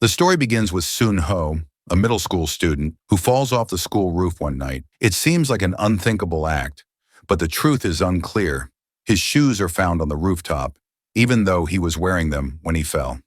The story begins with Sun Ho, a middle school student who falls off the school roof one night. It seems like an unthinkable act, but the truth is unclear. His shoes are found on the rooftop, even though he was wearing them when he fell.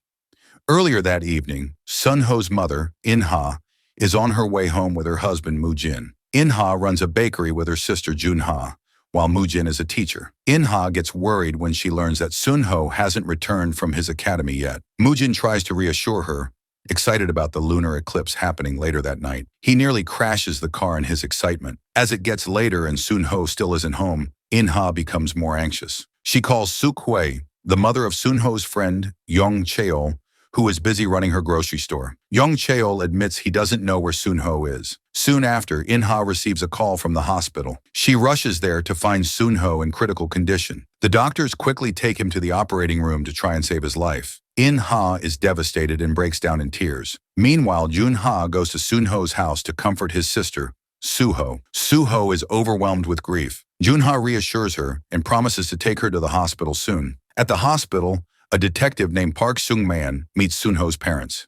Earlier that evening, Sun Ho's mother, In-ha, is on her way home with her husband, Moo-jin. In-ha runs a bakery with her sister, Jun-ha, while Moo-jin is a teacher. In-ha gets worried when she learns that Sun Ho hasn't returned from his academy yet. Moo-jin tries to reassure her, excited about the lunar eclipse happening later that night. He nearly crashes the car in his excitement. As it gets later and Sun Ho still isn't home, In-ha becomes more anxious. She calls Suk-hwee, the mother of Sun Ho's friend, Yong Cheol, who is busy running her grocery store. Yong Cheol admits he doesn't know where Sun Ho is. Soon after, In-ha receives a call from the hospital. She rushes there to find Sun Ho in critical condition. The doctors quickly take him to the operating room to try and save his life. In-ha is devastated and breaks down in tears. Meanwhile, Jun-ha goes to Sun Ho's house to comfort his sister, Su-ho. Su-ho is overwhelmed with grief. Jun-ha reassures her and promises to take her to the hospital soon. At the hospital, a detective named Park Sung-man meets Sun Ho's parents.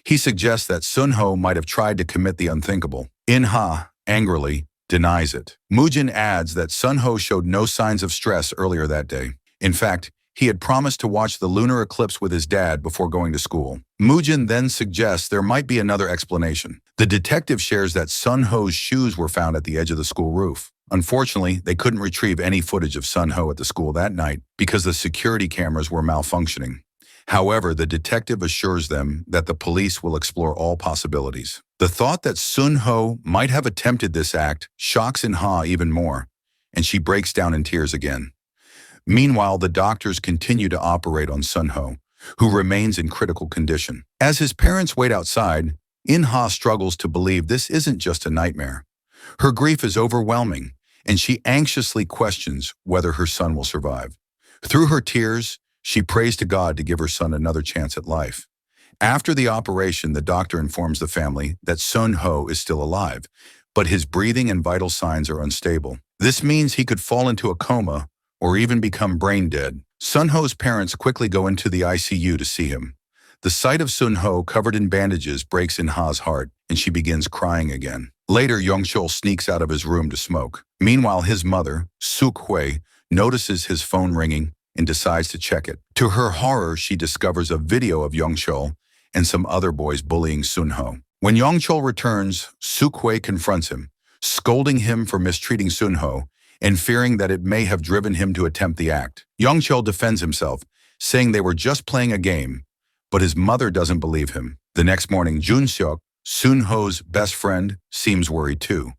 He suggests that Sun Ho might have tried to commit the unthinkable. In-ha, angrily, denies it. Moo-jin adds that Sun Ho showed no signs of stress earlier that day. In fact, he had promised to watch the lunar eclipse with his dad before going to school. Moo-jin then suggests there might be another explanation. The detective shares that Sun Ho's shoes were found at the edge of the school roof. Unfortunately, they couldn't retrieve any footage of Sun Ho at the school that night because the security cameras were malfunctioning. However, the detective assures them that the police will explore all possibilities. The thought that Sun Ho might have attempted this act shocks In-ha even more, and she breaks down in tears again. Meanwhile, the doctors continue to operate on Sun Ho, who remains in critical condition. As his parents wait outside, In-ha struggles to believe this isn't just a nightmare. Her grief is overwhelming, and she anxiously questions whether her son will survive. Through her tears, she prays to God to give her son another chance at life. After the operation, the doctor informs the family that Sun Ho is still alive, but his breathing and vital signs are unstable. This means he could fall into a coma or even become brain dead. Sun Ho's parents quickly go into the ICU to see him. The sight of Sun Ho covered in bandages breaks In-ha's heart, and she begins crying again. Later, Yong Cheol sneaks out of his room to smoke. Meanwhile, his mother, Suk-hwee, notices his phone ringing and decides to check it. To her horror, she discovers a video of Yong Cheol and some other boys bullying Sun Ho. When Yong Cheol returns, Suk-hwee confronts him, scolding him for mistreating Sun Ho and fearing that it may have driven him to attempt the act. Yong Cheol defends himself, saying they were just playing a game, but his mother doesn't believe him. The next morning, Jun-seok, Sun Ho's best friend, seems worried too.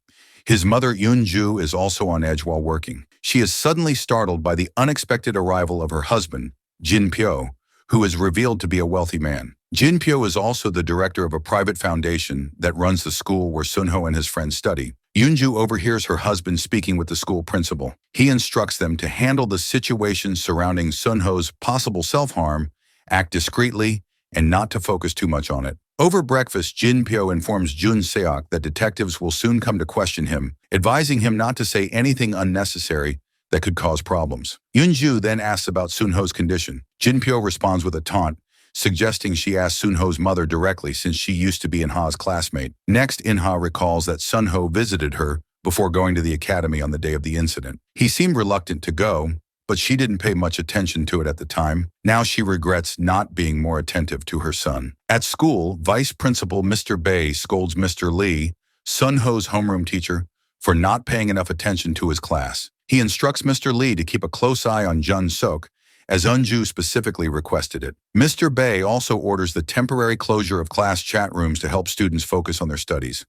His mother Yoon-ju is also on edge while working. She is suddenly startled by the unexpected arrival of her husband, Jin-pyo, who is revealed to be a wealthy man. Jin-pyo is also the director of a private foundation that runs the school where Sun Ho and his friends study. Yoon-ju overhears her husband speaking with the school principal. He instructs them to handle the situation surrounding Sun Ho's possible self-harm, act discreetly, and not to focus too much on it. Over breakfast, Jin-pyo informs Jun-seok that detectives will soon come to question him, advising him not to say anything unnecessary that could cause problems. Yoon-ju then asks about Sun Ho's condition. Jin-pyo responds with a taunt, suggesting she asked Sun Ho's mother directly since she used to be In-ha's classmate. Next, In-ha recalls that Sun Ho visited her before going to the academy on the day of the incident. He seemed reluctant to go, but she didn't pay much attention to it at the time. Now she regrets not being more attentive to her son. At school, Vice Principal Mr. Bae scolds Mr. Lee, Sun Ho's homeroom teacher, for not paying enough attention to his class. He instructs Mr. Lee to keep a close eye on Jun-seok, as Eun-ju specifically requested it. Mr. Bae also orders the temporary closure of class chat rooms to help students focus on their studies.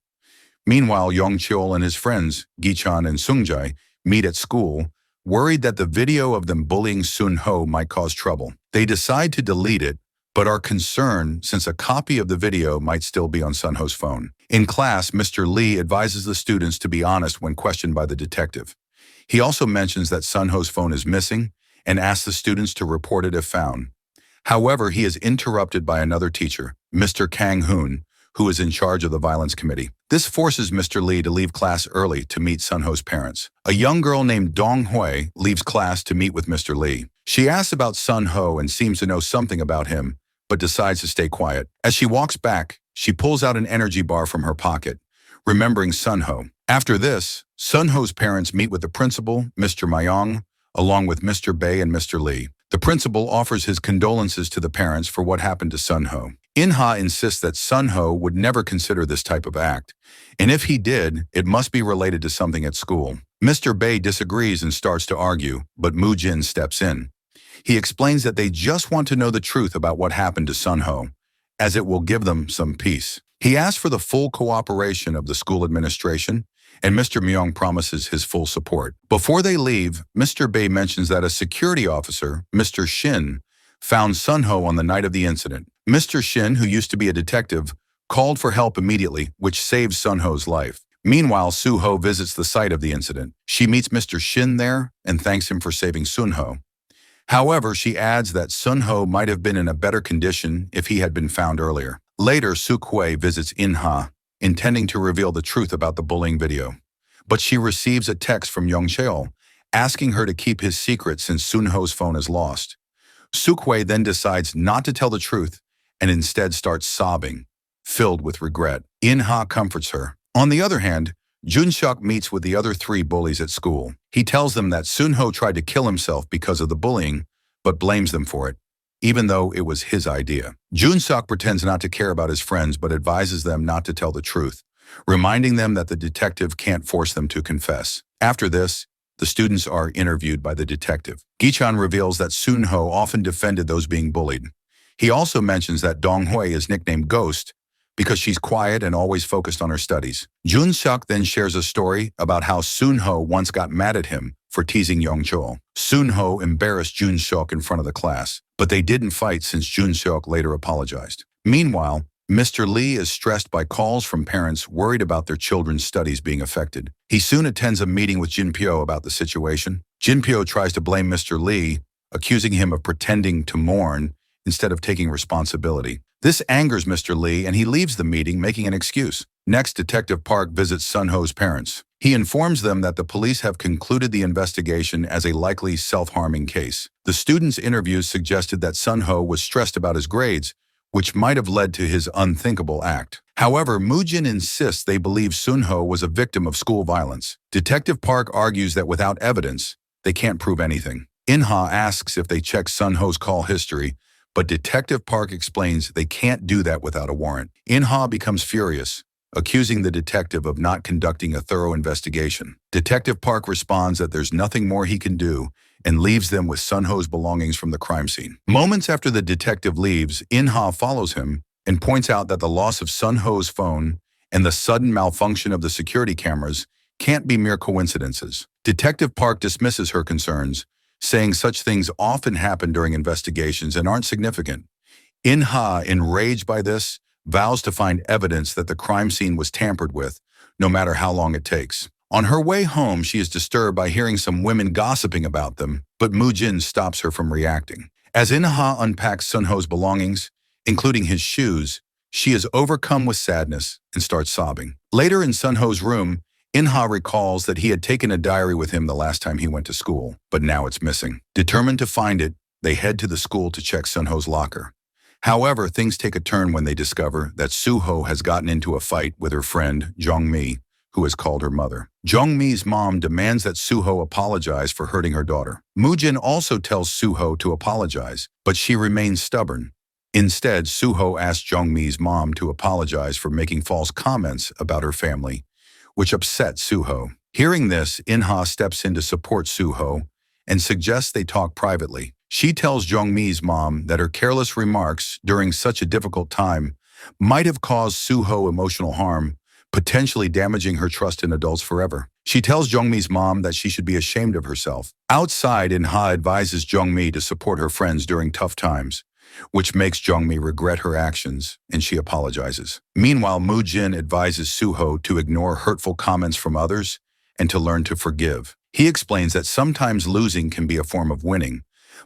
Meanwhile, Yong Cheol and his friends, Gi-chan and Sung-jae, meet at school, worried that the video of them bullying Sun Ho might cause trouble. They decide to delete it, but are concerned since a copy of the video might still be on Sun Ho's phone. In class, Mr. Lee advises the students to be honest when questioned by the detective. He also mentions that Sun Ho's phone is missing and asks the students to report it if found. However, he is interrupted by another teacher, Mr. Kang-hoon, who is in charge of the violence committee. This forces Mr. Lee to leave class early to meet Sun Ho's parents. A young girl named Dong-hwee leaves class to meet with Mr. Lee. She asks about Sun Ho and seems to know something about him, but decides to stay quiet. As she walks back, she pulls out an energy bar from her pocket, remembering Sunho. After this, Sunho's parents meet with the principal, Mr. Mayong, along with Mr. Bae and Mr. Lee. The principal offers his condolences to the parents for what happened to Sunho. In-ha insists that Sunho would never consider this type of act, and if he did, it must be related to something at school. Mr. Bae disagrees and starts to argue, but Moo-jin steps in. He explains that they just want to know the truth about what happened to Sunho, as it will give them some peace. He asks for the full cooperation of the school administration, and Mr. Myung promises his full support. Before they leave, Mr. Bae mentions that a security officer, Mr. Shin, found Sunho on the night of the incident. Mr. Shin, who used to be a detective, called for help immediately, which saves Sunho's life. Meanwhile, Suho visits the site of the incident. She meets Mr. Shin there and thanks him for saving Sunho. However, she adds that Sunho might have been in a better condition if he had been found earlier. Later, Suk-hwae visits In-ha, intending to reveal the truth about the bullying video. But she receives a text from Young Cheol, asking her to keep his secret since Sunho's phone is lost. Suk-hwae then decides not to tell the truth and instead starts sobbing, filled with regret. In-ha comforts her. On the other hand, Jun-seok meets with the other 3 bullies at school. He tells them that Sunho tried to kill himself because of the bullying, but blames them for it, even though it was his idea. Jun-seok pretends not to care about his friends but advises them not to tell the truth, reminding them that the detective can't force them to confess. After this, the students are interviewed by the detective. Gi-chan reveals that Sunho often defended those being bullied. He also mentions that Dong-hwae is nicknamed Ghost because she's quiet and always focused on her studies. Jun-seok then shares a story about how Sunho once got mad at him for teasing Young-chol. Sunho embarrassed Jun-seok in front of the class, but they didn't fight since Jun-seok later apologized. Meanwhile, Mr. Lee is stressed by calls from parents worried about their children's studies being affected. He soon attends a meeting with Jin-pyo about the situation. Jin-pyo tries to blame Mr. Lee, accusing him of pretending to mourn instead of taking responsibility. This angers Mr. Lee and he leaves the meeting making an excuse. Next, Detective Park visits Sunho's parents. He informs them that the police have concluded the investigation as a likely self-harming case. The students' interviews suggested that Sunho was stressed about his grades, which might have led to his unthinkable act. However, Moo-jin insists they believe Sunho was a victim of school violence. Detective Park argues that without evidence, they can't prove anything. In-ha asks if they checked Sunho's call history, but Detective Park explains they can't do that without a warrant. In-ha becomes furious, accusing the detective of not conducting a thorough investigation. Detective Park responds that there's nothing more he can do and leaves them with Sunho's belongings from the crime scene. Moments after the detective leaves, In-ha follows him and points out that the loss of Sunho's phone and the sudden malfunction of the security cameras can't be mere coincidences. Detective Park dismisses her concerns, saying such things often happen during investigations and aren't significant. In-ha, enraged by this, vows to find evidence that the crime scene was tampered with, no matter how long it takes. On her way home, she is disturbed by hearing some women gossiping about them, but Moo-jin stops her from reacting. As In-ha unpacks Sunho's belongings, including his shoes, she is overcome with sadness and starts sobbing. Later in Sunho's room, In-ha recalls that he had taken a diary with him the last time he went to school, but now it's missing. Determined to find it, they head to the school to check Sunho's locker. However, things take a turn when they discover that Suho has gotten into a fight with her friend, Jong-mi, who has called her mother. Jong-mi's mom demands that Suho apologize for hurting her daughter. Moo-jin also tells Suho to apologize, but she remains stubborn. Instead, Suho asks Jong-mi's mom to apologize for making false comments about her family, which upset Suho. Hearing this, In-ha steps in to support Suho and suggests they talk privately. She tells Jong-mi's mom that her careless remarks during such a difficult time might have caused Suho emotional harm, potentially damaging her trust in adults forever. She tells Jong-mi's mom that she should be ashamed of herself. Outside, In-ha advises Jong-mi to support her friends during tough times, which makes Jong-mi regret her actions, and she apologizes. Meanwhile, Moo-jin advises Suho to ignore hurtful comments from others and to learn to forgive. He explains that sometimes losing can be a form of winning,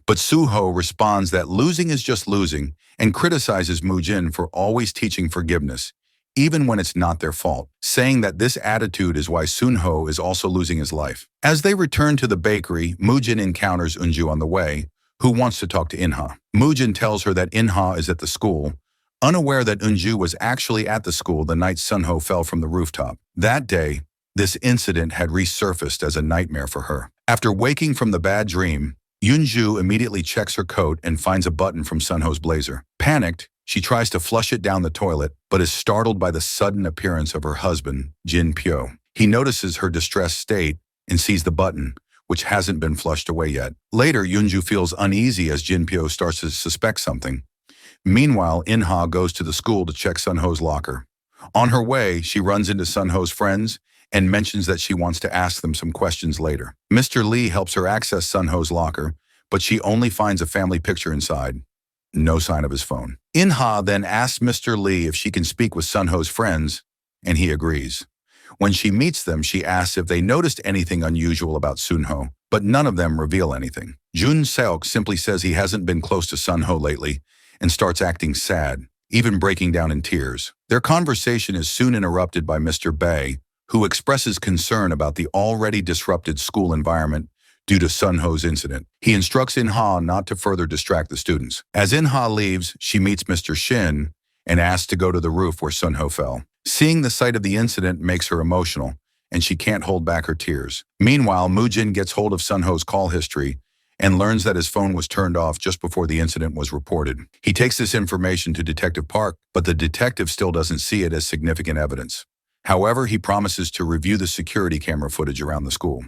but Suho responds that losing is just losing and criticizes Moo-jin for always teaching forgiveness, even when it's not their fault, saying that this attitude is why Sunho is also losing his life. As they return to the bakery, Moo-jin encounters Unju on the way, who wants to talk to Inha. Moojin tells her that Inha is at the school, unaware that Eunju was actually at the school the night Sunho fell from the rooftop. That day, this incident had resurfaced as a nightmare for her. After waking from the bad dream, Eunju immediately checks her coat and finds a button from Sunho's blazer. Panicked, she tries to flush it down the toilet, but is startled by the sudden appearance of her husband, Jin Pyo. He notices her distressed state and sees the button, which hasn't been flushed away yet. Later, Eunju feels uneasy as Jin Pyo starts to suspect something. Meanwhile, Inha goes to the school to check Sunho's locker. On her way, she runs into Sunho's friends and mentions that she wants to ask them some questions later. Mr. Lee helps her access Sunho's locker, but she only finds a family picture inside. No sign of his phone. Inha then asks Mr. Lee if she can speak with Sunho's friends, and he agrees. When she meets them, she asks if they noticed anything unusual about Sunho, but none of them reveal anything. Jun Seok simply says he hasn't been close to Sunho lately and starts acting sad, even breaking down in tears. Their conversation is soon interrupted by Mr. Bae, who expresses concern about the already disrupted school environment due to Sunho's incident. He instructs Inha not to further distract the students. As Inha leaves, she meets Mr. Shin and asks to go to the roof where Sunho fell. Seeing the sight of the incident makes her emotional, and she can't hold back her tears. Meanwhile, Moojin gets hold of Sunho's call history and learns that his phone was turned off just before the incident was reported. He takes this information to Detective Park, but the detective still doesn't see it as significant evidence. However, he promises to review the security camera footage around the school.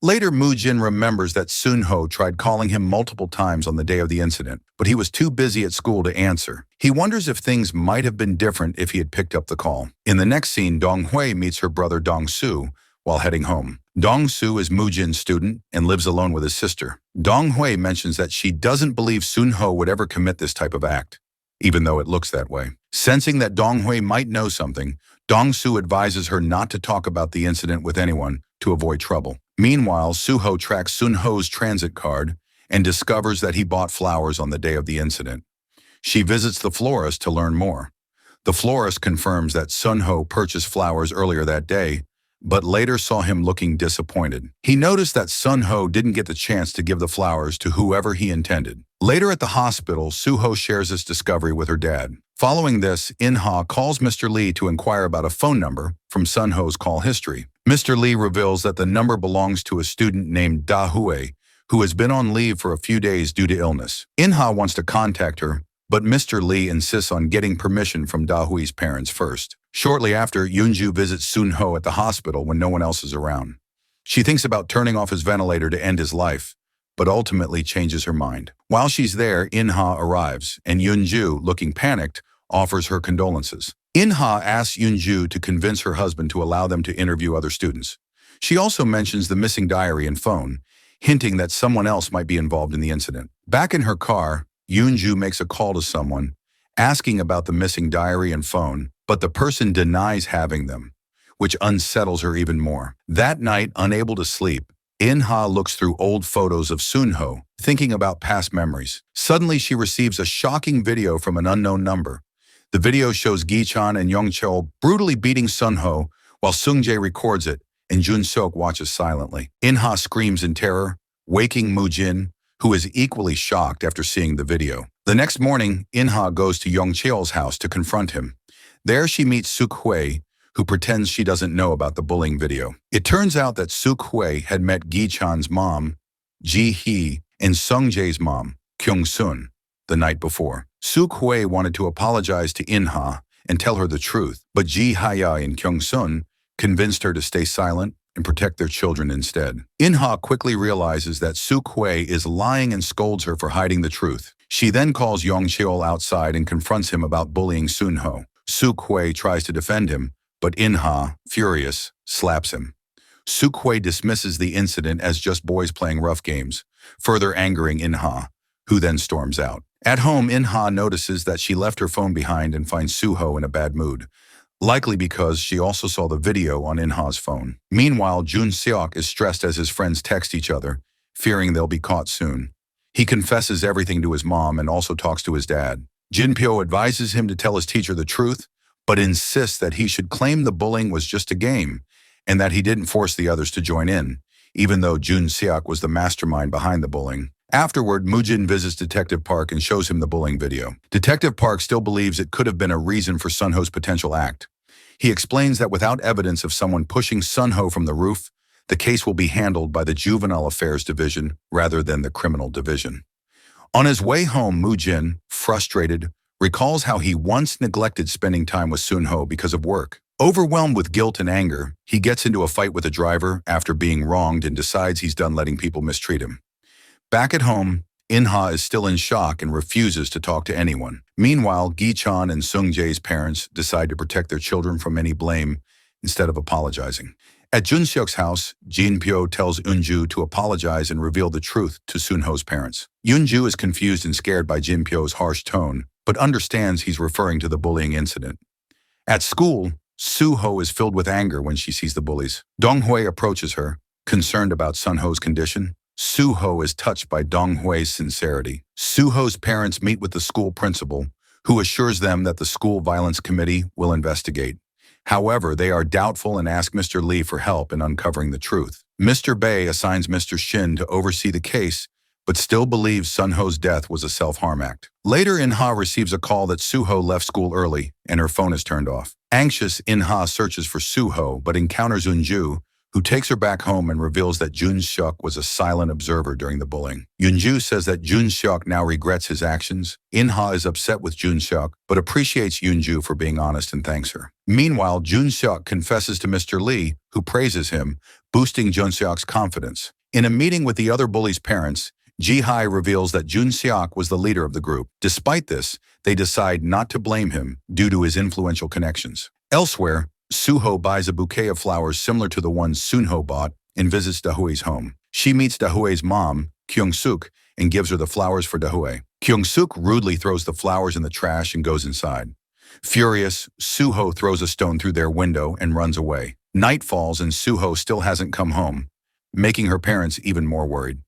Later, Moojin remembers that Sunho tried calling him multiple times on the day of the incident, but he was too busy at school to answer. He wonders if things might have been different if he had picked up the call. In the next scene, Dong-hui meets her brother Dong-soo while heading home. Dong-soo is Moojin's student and lives alone with his sister. Dong-hui mentions that she doesn't believe Sunho would ever commit this type of act, even though it looks that way. Sensing that Dong-hui might know something, Dong-soo advises her not to talk about the incident with anyone to avoid trouble. Meanwhile, Suho tracks Sunho's transit card and discovers that he bought flowers on the day of the incident. She visits the florist to learn more. The florist confirms that Sunho purchased flowers earlier that day, but later saw him looking disappointed. He noticed that Sunho didn't get the chance to give the flowers to whoever he intended. Later at the hospital, Suho shares this discovery with her dad. Following this, Inha calls Mr. Lee to inquire about a phone number from Sunho's call history. Mr. Lee reveals that the number belongs to a student named Da Hui, who has been on leave for a few days due to illness. Inha wants to contact her, but Mr. Lee insists on getting permission from Da Hui's parents first. Shortly after, Eunju visits Sunho at the hospital when no one else is around. She thinks about turning off his ventilator to end his life, but ultimately changes her mind. While she's there, Inha arrives, and Eunju, looking panicked, offers her condolences. Inha asks Eunju to convince her husband to allow them to interview other students. She also mentions the missing diary and phone, hinting that someone else might be involved in the incident. Back in her car, Eunju makes a call to someone, asking about the missing diary and phone, but the person denies having them, which unsettles her even more. That night, unable to sleep, Inha looks through old photos of Sunho, thinking about past memories. Suddenly, she receives a shocking video from an unknown number. The video shows Gi-chan and Young-cheol brutally beating Sunho, while Sung-jae records it, and Jun-seok watches silently. Inha screams in terror, waking Moojin, who is equally shocked after seeing the video. The next morning, Inha goes to Young-cheol's house to confront him. There she meets Suk-hui, who pretends she doesn't know about the bullying video. It turns out that Suk-hui had met Gi-chan's mom, Ji-hee, and Sung-jae's mom, Kyung-sun, the night before. Suk-hui wanted to apologize to Inha and tell her the truth, but Ji-hye and Kyung-sun convinced her to stay silent and protect their children instead. Inha quickly realizes that Suk-hui is lying and scolds her for hiding the truth. She then calls Young-cheol outside and confronts him about bullying Sunho. Suk-hui tries to defend him, but Inha, furious, slaps him. Suk-hui dismisses the incident as just boys playing rough games, further angering Inha, who then storms out. At home, Inha notices that she left her phone behind and finds Suho in a bad mood, likely because she also saw the video on Inha's phone. Meanwhile, Jun-seok is stressed as his friends text each other, fearing they'll be caught soon. He confesses everything to his mom and also talks to his dad. Jin-pyo advises him to tell his teacher the truth, but insists that he should claim the bullying was just a game and that he didn't force the others to join in, even though Jun-seok was the mastermind behind the bullying. Afterward, Moojin visits Detective Park and shows him the bullying video. Detective Park still believes it could have been a reason for Sunho's potential act. He explains that without evidence of someone pushing Sunho from the roof, the case will be handled by the Juvenile Affairs Division rather than the Criminal Division. On his way home, Moojin, frustrated, recalls how he once neglected spending time with Sunho because of work. Overwhelmed with guilt and anger, he gets into a fight with a driver after being wronged and decides he's done letting people mistreat him. Back at home, In-ha is still in shock and refuses to talk to anyone. Meanwhile, Gi-chan and Sung-jae's parents decide to protect their children from any blame instead of apologizing. At Jun-seok's house, Jin-pyo tells Eun-ju to apologize and reveal the truth to Sunho's parents. Eun-ju is confused and scared by Jin-pyo's harsh tone, but understands he's referring to the bullying incident. At school, Suho is filled with anger when she sees the bullies. Dong-hui approaches her, concerned about Sunho's condition. Suho is touched by Dong-hui's sincerity. Suho's parents meet with the school principal, who assures them that the school violence committee will investigate. However, they are doubtful and ask Mr. Lee for help in uncovering the truth. Mr. Bae assigns Mr. Shin to oversee the case, but still believes Sunho's death was a self-harm act. Later, In-ha receives a call that Suho left school early and her phone is turned off. Anxious, In-ha searches for Suho but encounters Eun-ju, who takes her back home and reveals that Jun-seok was a silent observer during the bullying. Eun-ju says that Jun-seok now regrets his actions. In-ha is upset with Jun-seok, but appreciates Eun-ju for being honest and thanks her. Meanwhile, Jun-seok confesses to Mr. Lee, who praises him, boosting Jun-seok's confidence. In a meeting with the other bullies' parents, Ji-hai reveals that Jun-seok was the leader of the group. Despite this, they decide not to blame him due to his influential connections. Elsewhere, Suho buys a bouquet of flowers similar to the ones Sunho bought and visits Dahui's home. She meets Dahui's mom, Kyung-suk, and gives her the flowers for Dahui. Kyung-suk rudely throws the flowers in the trash and goes inside. Furious, Suho throws a stone through their window and runs away. Night falls and Suho still hasn't come home, making her parents even more worried.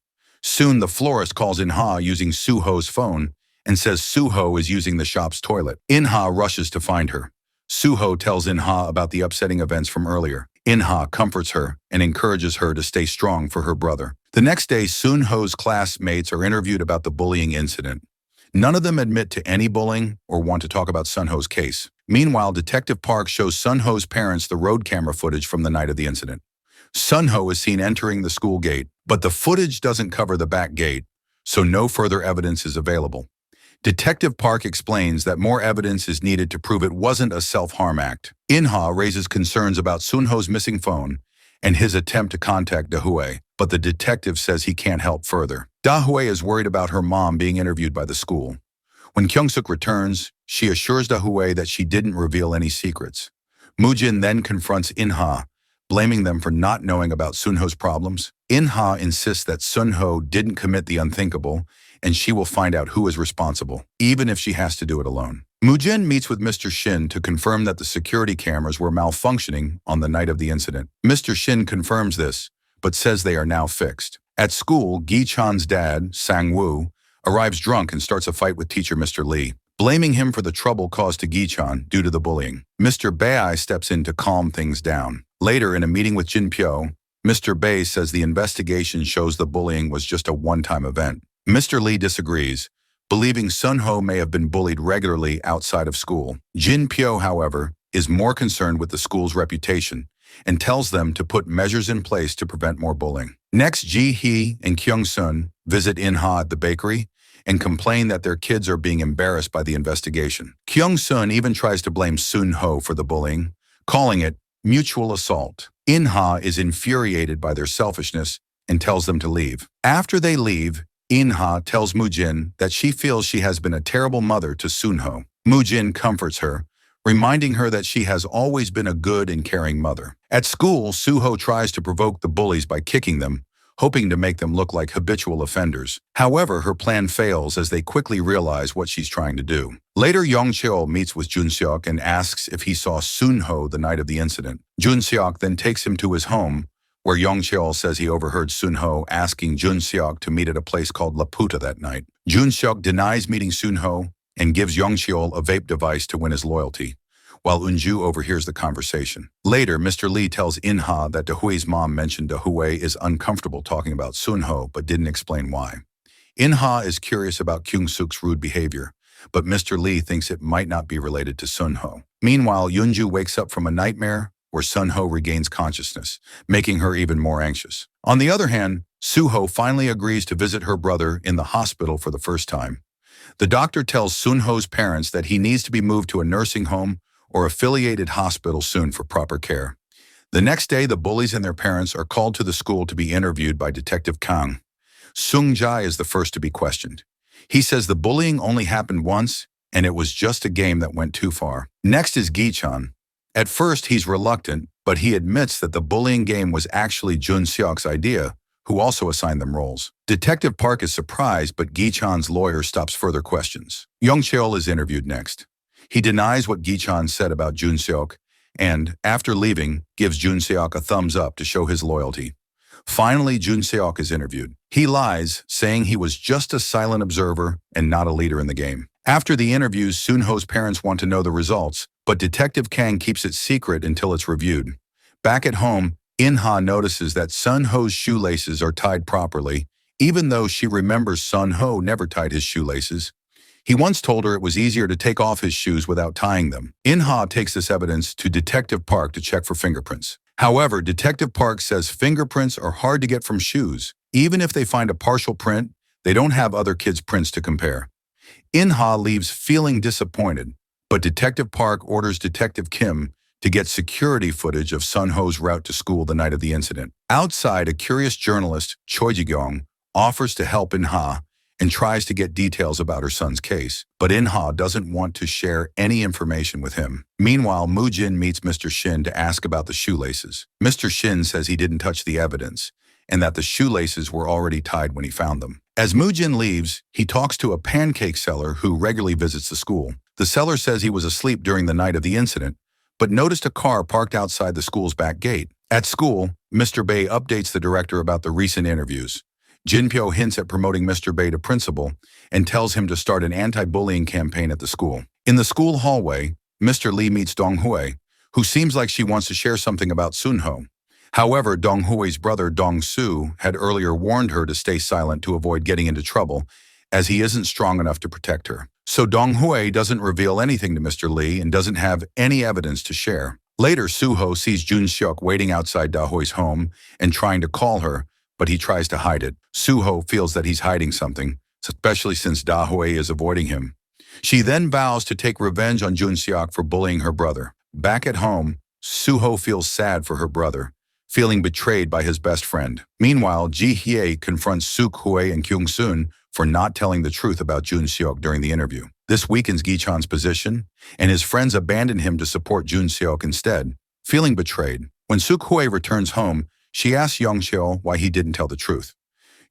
Soon, the florist calls In-ha using Suho's phone and says Suho is using the shop's toilet. In-ha rushes to find her. Suho tells In-ha about the upsetting events from earlier. In-ha comforts her and encourages her to stay strong for her brother. The next day, Sunho's classmates are interviewed about the bullying incident. None of them admit to any bullying or want to talk about Sunho's case. Meanwhile, Detective Park shows Sunho's parents the road camera footage from the night of the incident. Sunho is seen entering the school gate, but the footage doesn't cover the back gate, so no further evidence is available. Detective Park explains that more evidence is needed to prove it wasn't a self-harm act. In-ha raises concerns about Sunho's missing phone and his attempt to contact Dahui, but the detective says he can't help further. Dahui is worried about her mom being interviewed by the school. When Kyung-suk returns, she assures Dahui that she didn't reveal any secrets. Moojin then confronts In-ha, blaming them for not knowing about Sunho's problems. In-ha insists that Sunho didn't commit the unthinkable, and she will find out who is responsible, even if she has to do it alone. Moojin meets with Mr. Shin to confirm that the security cameras were malfunctioning on the night of the incident. Mr. Shin confirms this, but says they are now fixed. At school, Gi-chan's dad, Sang-woo, arrives drunk and starts a fight with teacher Mr. Lee, blaming him for the trouble caused to Gi-chan due to the bullying. Mr. Bae steps in to calm things down. Later, in a meeting with Jin-pyo, Mr. Bae says the investigation shows the bullying was just a one-time event. Mr. Lee disagrees, believing Sunho may have been bullied regularly outside of school. Jin-pyo, however, is more concerned with the school's reputation and tells them to put measures in place to prevent more bullying. Next, Ji-hee and Kyung-sun visit In-ha at the bakery and complain that their kids are being embarrassed by the investigation. Kyung-sun even tries to blame Sunho for the bullying, calling it mutual assault. In-ha is infuriated by their selfishness and tells them to leave. After they leave, In-ha tells Moojin that she feels she has been a terrible mother to Sunho. Moojin comforts her, reminding her that she has always been a good and caring mother. At school, Suho tries to provoke the bullies by kicking them, hoping to make them look like habitual offenders. However, her plan fails as they quickly realize what she's trying to do. Later, Yong-cheol meets with Jun-seok and asks if he saw Sunho the night of the incident. Jun-seok then takes him to his home, where Yong-cheol says he overheard Sunho asking Jun-seok to meet at a place called La Puta that night. Jun-seok denies meeting Sunho and gives Yong-cheol a vape device to win his loyalty, while Eun-ju overhears the conversation. Later, Mr. Lee tells In-ha that Dahui's mom mentioned Dahui is uncomfortable talking about Sunho but didn't explain why. In-ha is curious about Kyung-suk's rude behavior, but Mr. Lee thinks it might not be related to Sun-ho. Meanwhile, Yoonju wakes up from a nightmare where Sun-ho regains consciousness, making her even more anxious. On the other hand, Soo-ho finally agrees to visit her brother in the hospital for the first time. The doctor tells Sun-ho's parents that he needs to be moved to a nursing home or affiliated hospital soon for proper care. The next day, the bullies and their parents are called to the school to be interviewed by Detective Kang. Sung-jae is the first to be questioned. He says the bullying only happened once, and it was just a game that went too far. Next is Gi-chan. At first, he's reluctant, but he admits that the bullying game was actually Jun-seok's idea, who also assigned them roles. Detective Park is surprised, but Gi-chan's lawyer stops further questions. Young-cheol is interviewed next. He denies what Gi-chan said about Jun-seok, and, after leaving, gives Jun-seok a thumbs up to show his loyalty. Finally, Jun-seok is interviewed. He lies, saying he was just a silent observer and not a leader in the game. After the interviews, Sun-ho's parents want to know the results, but Detective Kang keeps it secret until it's reviewed. Back at home, In-ha notices that Sun-ho's shoelaces are tied properly, even though she remembers Sun-ho never tied his shoelaces. He once told her it was easier to take off his shoes without tying them. In-ha takes this evidence to Detective Park to check for fingerprints. However, Detective Park says fingerprints are hard to get from shoes. Even if they find a partial print, they don't have other kids' prints to compare. In-ha leaves feeling disappointed, but Detective Park orders Detective Kim to get security footage of Sun-ho's route to school the night of the incident. Outside, a curious journalist, Choi Ji-kyung, offers to help In-ha and tries to get details about her son's case, but In-ha doesn't want to share any information with him. Meanwhile, Moo-jin meets Mr. Shin to ask about the shoelaces. Mr. Shin says he didn't touch the evidence, and that the shoelaces were already tied when he found them. As Moo-jin leaves, he talks to a pancake seller who regularly visits the school. The seller says he was asleep during the night of the incident, but noticed a car parked outside the school's back gate. At school, Mr. Bae updates the director about the recent interviews. Jinpyo hints at promoting Mr. Bae to principal and tells him to start an anti-bullying campaign at the school. In the school hallway, Mr. Lee meets Dong-hui, who seems like she wants to share something about Sun-ho. However, Dong-hui's brother Dong-soo had earlier warned her to stay silent to avoid getting into trouble, as he isn't strong enough to protect her. So Dong-hui doesn't reveal anything to Mr. Lee and doesn't have any evidence to share. Later, Soo-ho sees Jun-seok waiting outside Da-hoi's home and trying to call her, but he tries to hide it. Soo-ho feels that he's hiding something, especially since Da-hoi is avoiding him. She then vows to take revenge on Jun-seok for bullying her brother. Back at home, Soo-ho feels sad for her brother, feeling betrayed by his best friend. Meanwhile, Ji-hye confronts Suk-hue and Kyung-sun for not telling the truth about Jun-seok during the interview. This weakens Gi-chan's position, and his friends abandon him to support Jun-seok instead, feeling betrayed. When Suk-hue returns home, she asks Young-cheol why he didn't tell the truth.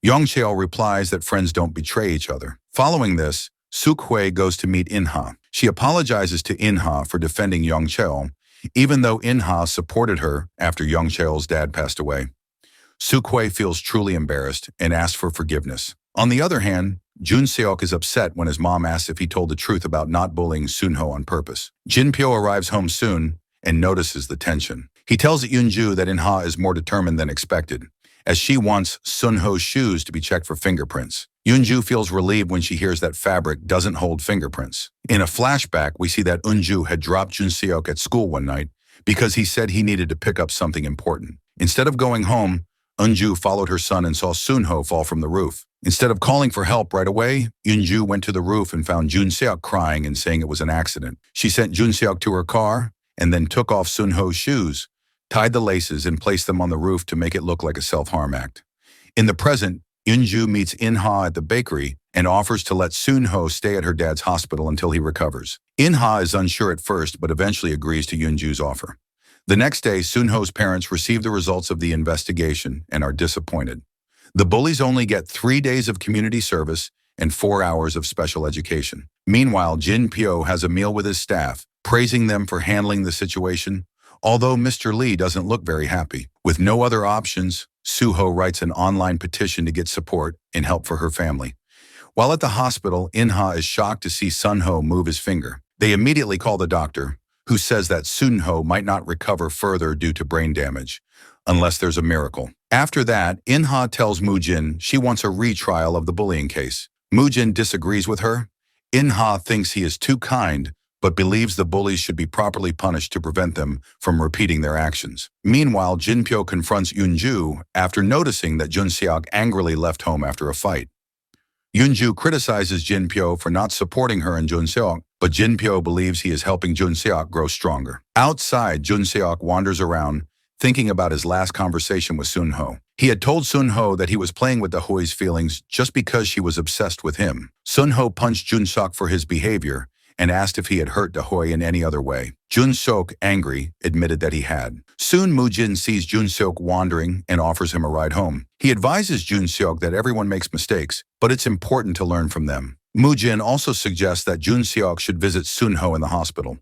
Young-cheol replies that friends don't betray each other. Following this, Suk-hue goes to meet In-ha. She apologizes to In-ha for defending Young-cheol, even though In-ha supported her after Young-cheol's dad passed away. Suk-hue feels truly embarrassed and asks for forgiveness. On the other hand, Jun-seok is upset when his mom asks if he told the truth about not bullying Sun-ho on purpose. Jinpyo arrives home soon and notices the tension. He tells Yoonju that In-ha is more determined than expected, as she wants Sun-ho's shoes to be checked for fingerprints. Yoonju feels relieved when she hears that fabric doesn't hold fingerprints. In a flashback, we see that Yoonju had dropped Jun-seok at school one night because he said he needed to pick up something important. Instead of going home, Yoonju followed her son and saw Sun-ho fall from the roof. Instead of calling for help right away, Yoonju went to the roof and found Jun-seok crying and saying it was an accident. She sent Jun-seok to her car and then took off Sun-ho's shoes, tied the laces, and placed them on the roof to make it look like a self-harm act. In the present, Yoonju meets In-ha at the bakery and offers to let Sun-ho stay at her dad's hospital until he recovers. In-ha is unsure at first, but eventually agrees to Yoonju's offer. The next day, Sun-ho's parents receive the results of the investigation and are disappointed. The bullies only get 3 days of community service and 4 hours of special education. Meanwhile, Jinpyo has a meal with his staff, praising them for handling the situation, although Mr. Lee doesn't look very happy. With no other options, Soo-ho writes an online petition to get support and help for her family. While at the hospital, In-ha is shocked to see Sun-ho move his finger. They immediately call the doctor, who says that Sun-ho might not recover further due to brain damage, unless there's a miracle. After that, In-ha tells Moo-jin she wants a retrial of the bullying case. Moo-jin disagrees with her. In-ha thinks he is too kind, but believes the bullies should be properly punished to prevent them from repeating their actions. Meanwhile, Jin-pyo confronts Yoon-ju after noticing that Jun-seok angrily left home after a fight. Yoon-ju criticizes Jin-pyo for not supporting her and Jun-seok, but Jin-pyo believes he is helping Jun-seok grow stronger. Outside, Jun-seok wanders around, thinking about his last conversation with Sun-ho. He had told Sun-ho that he was playing with Dahoi's feelings just because she was obsessed with him. Sun-ho punched Jun-seok for his behavior and asked if he had hurt Dahoi in any other way. Jun-seok, angry, admitted that he had. Soon Moo-jin sees Jun-seok wandering and offers him a ride home. He advises Jun-seok that everyone makes mistakes, but it's important to learn from them. Moo-jin also suggests that Jun-seok should visit Sun-ho in the hospital.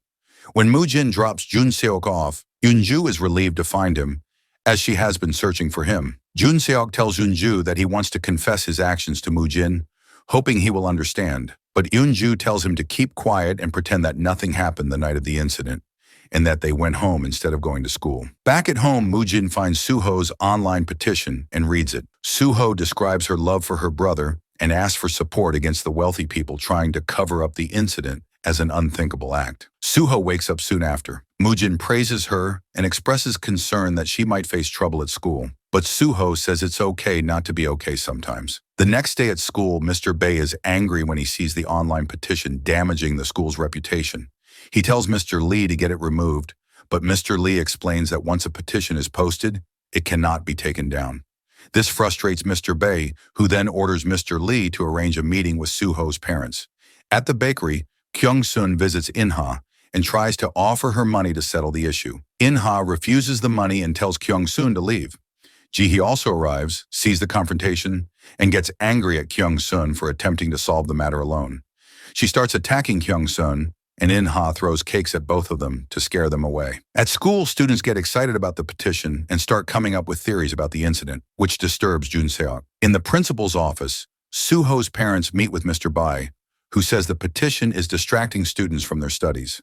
When Moo-jin drops Jun-seok off, Yoon-ju is relieved to find him, as she has been searching for him. Jun-seok tells Yoon-ju that he wants to confess his actions to Moo-jin, hoping he will understand. But Yoon-ju tells him to keep quiet and pretend that nothing happened the night of the incident, and that they went home instead of going to school. Back at home, Moo-jin finds Suho's online petition and reads it. Suho describes her love for her brother and asks for support against the wealthy people trying to cover up the incident as an unthinkable act. Suho wakes up soon after. Moo-jin praises her and expresses concern that she might face trouble at school. But Suho says it's okay not to be okay sometimes. The next day at school, Mr. Bae is angry when he sees the online petition damaging the school's reputation. He tells Mr. Lee to get it removed, but Mr. Lee explains that once a petition is posted, it cannot be taken down. This frustrates Mr. Bae, who then orders Mr. Lee to arrange a meeting with Suho's parents. At the bakery, Kyung-sun visits In-ha and tries to offer her money to settle the issue. In-ha refuses the money and tells Kyung-sun to leave. Ji-hee also arrives, sees the confrontation, and gets angry at Kyung-sun for attempting to solve the matter alone. She starts attacking Kyung-sun, and In-ha throws cakes at both of them to scare them away. At school, students get excited about the petition and start coming up with theories about the incident, which disturbs Jun-seok. In the principal's office, Suho's parents meet with Mr. Bai, who says the petition is distracting students from their studies.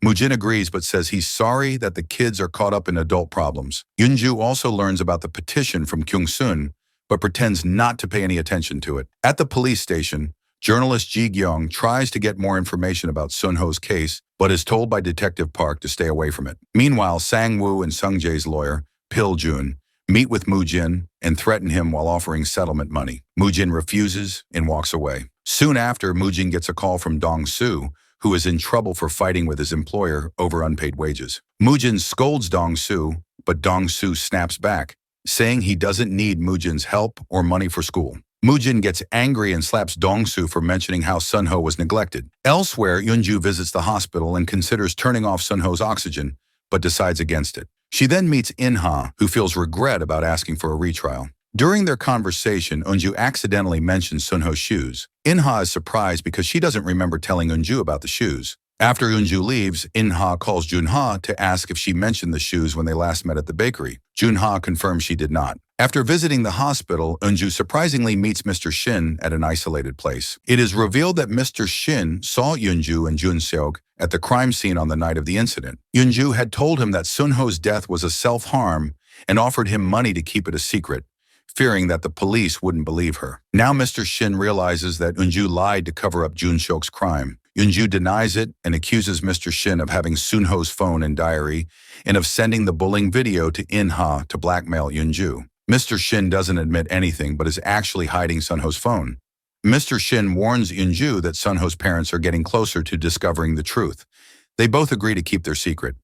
Moo-jin agrees but says he's sorry that the kids are caught up in adult problems. Yoon-ju also learns about the petition from Kyung-sun, but pretends not to pay any attention to it. At the police station, journalist Ji Gyung tries to get more information about Sun-ho's case, but is told by Detective Park to stay away from it. Meanwhile, Sang-woo and Sung-jae's lawyer, Pil-jun, meet with Moo-jin and threaten him while offering settlement money. Moo-jin refuses and walks away. Soon after, Moo-jin gets a call from Dong-soo, who is in trouble for fighting with his employer over unpaid wages. Moo-jin scolds Dong-soo, but Dong-soo snaps back, saying he doesn't need Moo-jin's help or money for school. Moo-jin gets angry and slaps Dong-soo for mentioning how Sun-ho was neglected. Elsewhere, Yoon-ju visits the hospital and considers turning off Sun-ho's oxygen, but decides against it. She then meets In-ha, who feels regret about asking for a retrial. During their conversation, Eun-ju accidentally mentions Sun-ho's shoes. In-ha is surprised because she doesn't remember telling Eun-ju about the shoes. After Eun-ju leaves, In-ha calls Jun-ha to ask if she mentioned the shoes when they last met at the bakery. Jun-ha confirms she did not. After visiting the hospital, Eun-ju surprisingly meets Mr. Shin at an isolated place. It is revealed that Mr. Shin saw Yoon-ju and Jun-seok at the crime scene on the night of the incident. Yoon-ju had told him that Sun-ho's death was a self-harm and offered him money to keep it a secret, fearing that the police wouldn't believe her. Now Mr. Shin realizes that Eun-ju lied to cover up Jun-seok's crime. Eun-ju denies it and accuses Mr. Shin of having Sun-ho's phone and diary and of sending the bullying video to In-ha to blackmail Eun-ju. Mr. Shin doesn't admit anything but is actually hiding Sun-ho's phone. Mr. Shin warns Eun-ju that Sun-ho's parents are getting closer to discovering the truth. They both agree to keep their secret.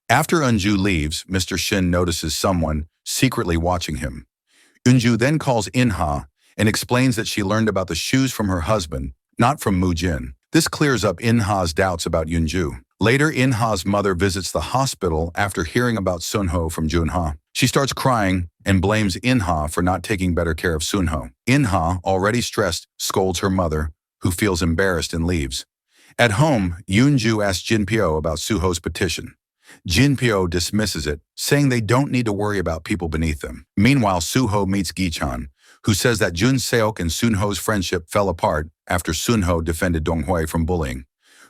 After Eun-ju leaves, Mr. Shin notices someone secretly watching him. Eun-ju then calls In-ha and explains that she learned about the shoes from her husband, not from Moo-jin. This clears up In-ha's doubts about Yoon-ju. Later, In-ha's mother visits the hospital after hearing about Sun-ho from Jun-ha. She starts crying and blames In-ha for not taking better care of Sun-ho. In-ha, already stressed, scolds her mother, who feels embarrassed and leaves. At home, Yoon-ju asks Jin-pyo about Suho's petition. Jin-pyo dismisses it, saying they don't need to worry about people beneath them. Meanwhile, Suho meets Gi-chan, who says that Jun-seok and Sun-ho's friendship fell apart after Sun-ho defended Dong-hwi from bullying.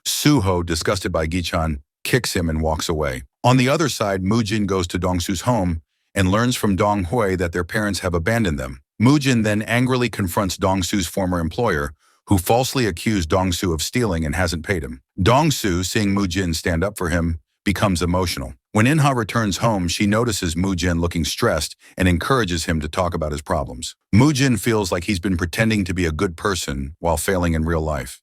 Suho, disgusted by Gi-chan, kicks him and walks away. On the other side, Moo-jin goes to Dong-soo's home and learns from Dong Hui that their parents have abandoned them. Mujin then angrily confronts Dong Su's former employer, who falsely accused Dong Su of stealing and hasn't paid him. Dong Su, seeing Mujin stand up for him, becomes emotional. When In-ha returns home, she notices Mujin looking stressed and encourages him to talk about his problems. Mujin feels like he's been pretending to be a good person while failing in real life.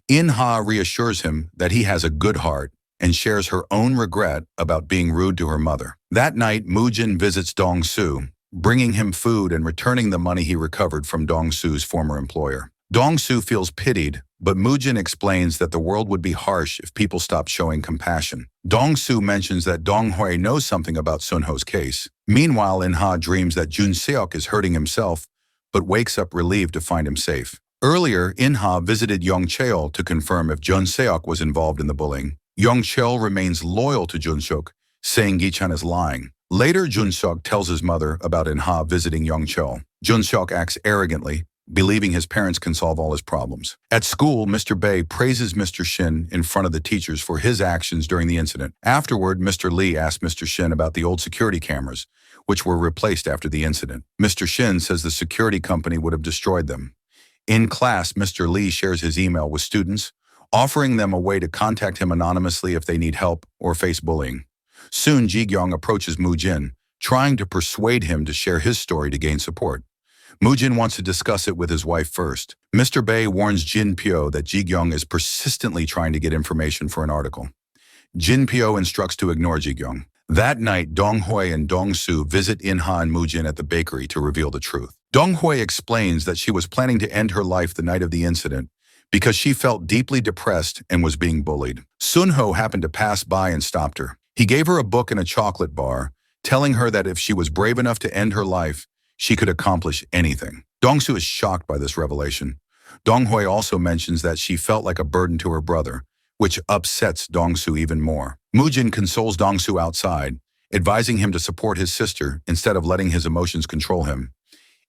In-ha reassures him that he has a good heart and shares her own regret about being rude to her mother. That night, Mujin visits Dong Su, bringing him food and returning the money he recovered from Dong Su's former employer. Dong Su feels pitied, but Mujin explains that the world would be harsh if people stopped showing compassion. Dong Su mentions that Dong Hui knows something about Sun Ho's case. Meanwhile, In-ha dreams that Jun Seok is hurting himself, but wakes up relieved to find him safe. Earlier, In-ha visited Yong Cheol to confirm if Jun Seok was involved in the bullying. Yong Cheol remains loyal to Jun Seok, saying Gi-chan is lying. Later, Jun Seok tells his mother about In-ha visiting Yong Cheol. Jun Seok acts arrogantly, believing his parents can solve all his problems. At school, Mr. Bae praises Mr. Shin in front of the teachers for his actions during the incident. Afterward, Mr. Lee asks Mr. Shin about the old security cameras, which were replaced after the incident. Mr. Shin says the security company would have destroyed them. In class, Mr. Lee shares his email with students, offering them a way to contact him anonymously if they need help or face bullying. Soon, Ji-gyong approaches Mujin, trying to persuade him to share his story to gain support. Mujin wants to discuss it with his wife first. Mr. Bae warns Jin Pyo that Ji-gyong is persistently trying to get information for an article. Jin Pyo instructs to ignore Ji-gyong. That night, Dong Hui and Dong Su visit In-ha and Mujin at the bakery to reveal the truth. Dong Hui explains that she was planning to end her life the night of the incident because she felt deeply depressed and was being bullied. Sun Ho happened to pass by and stopped her. He gave her a book and a chocolate bar, telling her that if she was brave enough to end her life, she could accomplish anything. Dong Su is shocked by this revelation. Dong Hui also mentions that she felt like a burden to her brother, which upsets Dong Su even more. Mujin consoles Dong Su outside, advising him to support his sister instead of letting his emotions control him.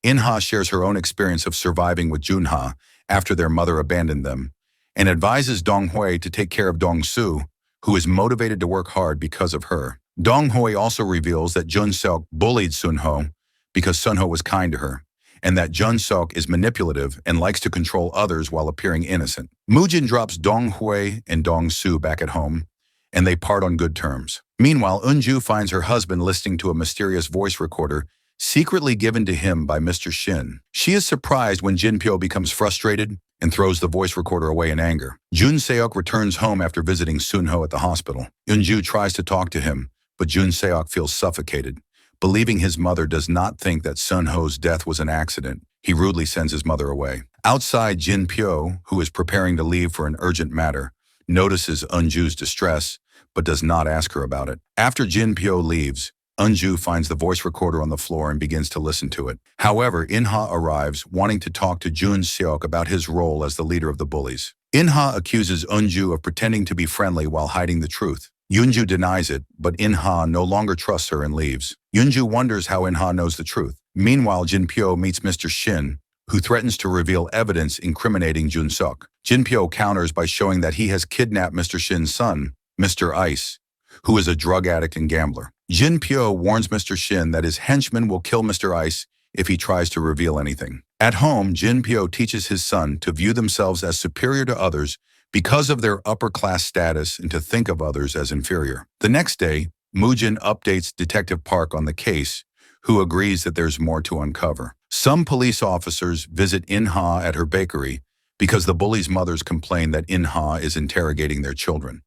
In-ha shares her own experience of surviving with Jun-ha after their mother abandoned them, and advises Dong Hui to take care of Dong Su, who is motivated to work hard because of her. Dong Hui also reveals that Jun Seok bullied Sun Ho because Sun Ho was kind to her, and that Jun Seok is manipulative and likes to control others while appearing innocent. Mujin drops Dong Hui and Dong Su back at home, and they part on good terms. Meanwhile, Eunju finds her husband listening to a mysterious voice recorder secretly given to him by Mr. Shin. She is surprised when Jin Pyo becomes frustrated and throws the voice recorder away in anger. Jun Seok returns home after visiting Sun Ho at the hospital. Eunju tries to talk to him, but Jun Seok feels suffocated. Believing his mother does not think that Sun Ho's death was an accident, he rudely sends his mother away. Outside, Jin Pyo, who is preparing to leave for an urgent matter, notices Eunju's distress, but does not ask her about it. After Jin Pyo leaves, Eunju finds the voice recorder on the floor and begins to listen to it. However, In-ha arrives, wanting to talk to Jun Seok about his role as the leader of the bullies. In-ha accuses Eunju of pretending to be friendly while hiding the truth. Eunju denies it, but In-ha no longer trusts her and leaves. Eunju wonders how In-ha knows the truth. Meanwhile, Jin Pyo meets Mr. Shin, who threatens to reveal evidence incriminating Jun Seok. Jin Pyo counters by showing that he has kidnapped Mr. Shin's son, Mr. Ice, who is a drug addict and gambler. Jin Pyo warns Mr. Shin that his henchman will kill Mr. Ice if he tries to reveal anything. At home, Jin Pyo teaches his son to view themselves as superior to others because of their upper-class status and to think of others as inferior. The next day, Mujin updates Detective Park on the case, who agrees that there's more to uncover. Some police officers visit In-ha at her bakery because the bullies' mothers complain that In-ha is interrogating their children.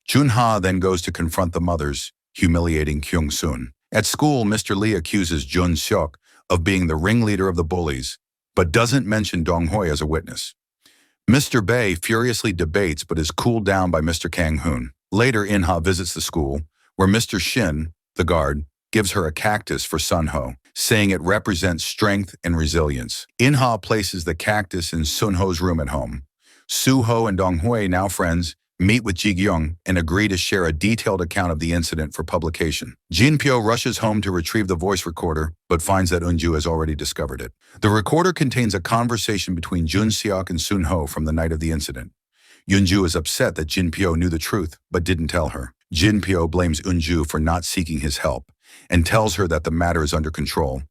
Jun-ha then goes to confront the mothers, humiliating Kyung-soon. At school, Mr. Lee accuses Jun Seok of being the ringleader of the bullies, but doesn't mention Dong Hui as a witness. Mr. Bae furiously debates but is cooled down by Mr. Kang-hoon. Later, In-ha visits the school, where Mr. Shin, the guard, gives her a cactus for Sun Ho, saying it represents strength and resilience. In-ha places the cactus in Sun Ho's room at home. Su-ho and Dong Hui, now friends, meet with Ji-gyung and agree to share a detailed account of the incident for publication. Jin Pyo rushes home to retrieve the voice recorder, but finds that Eunju has already discovered it. The recorder contains a conversation between Jun Seok and Sun Ho from the night of the incident. Eunju is upset that Jin Pyo knew the truth, but didn't tell her. Jinpyo blames Eunju for not seeking his help and tells her that the matter is under control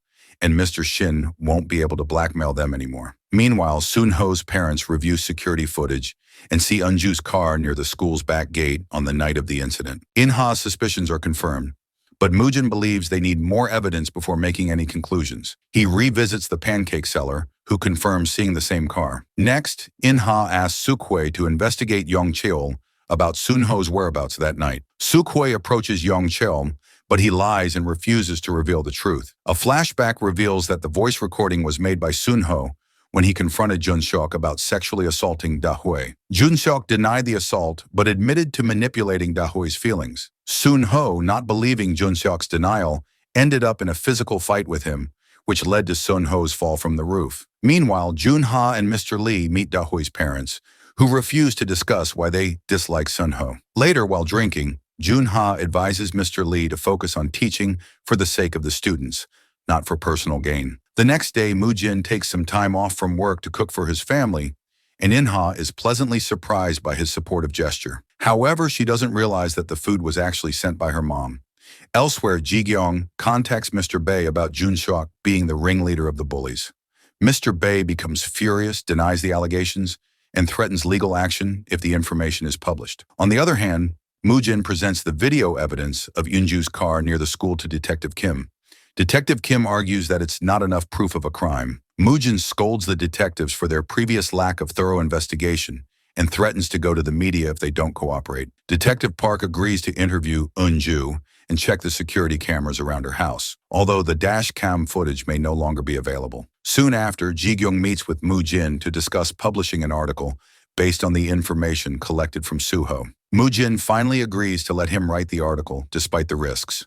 and Mr. Shin won't be able to blackmail them anymore. Meanwhile, Sunho's parents review security footage and see Eunju's car near the school's back gate on the night of the incident. In-ha's suspicions are confirmed, but Moojin believes they need more evidence before making any conclusions. He revisits the pancake seller, who confirms seeing the same car. Next, In-ha asks Suk-hwae to investigate Yong Cheol about Sunho's whereabouts that night. Suk-hwae approaches Yong Cheol, but he lies and refuses to reveal the truth. A flashback reveals that the voice recording was made by Sunho when he confronted Jun-seok about sexually assaulting Da-hwae. Jun-seok denied the assault but admitted to manipulating Da-hwae's feelings. Sunho, not believing Jun-seok's denial, ended up in a physical fight with him, which led to Sunho's fall from the roof. Meanwhile, Jun-ha and Mr. Lee meet Da-hwae's parents, who refuse to discuss why they dislike Sunho. Later, while drinking, Jun-ha advises Mr. Lee to focus on teaching for the sake of the students, not for personal gain. The next day, Moojin takes some time off from work to cook for his family, and In-ha is pleasantly surprised by his supportive gesture. However, she doesn't realize that the food was actually sent by her mom. Elsewhere, Ji-gyong contacts Mr. Bae about Jun-seok being the ringleader of the bullies. Mr. Bae becomes furious, denies the allegations, and threatens legal action if the information is published. On the other hand, Moojin presents the video evidence of Eunju's car near the school to Detective Kim. Detective Kim argues that it's not enough proof of a crime. Moojin scolds the detectives for their previous lack of thorough investigation and threatens to go to the media if they don't cooperate. Detective Park agrees to interview Eunju and check the security cameras around her house, although the dash cam footage may no longer be available. Soon after, Ji-gyung meets with Moojin to discuss publishing an article based on the information collected from Suho. Moojin finally agrees to let him write the article, despite the risks.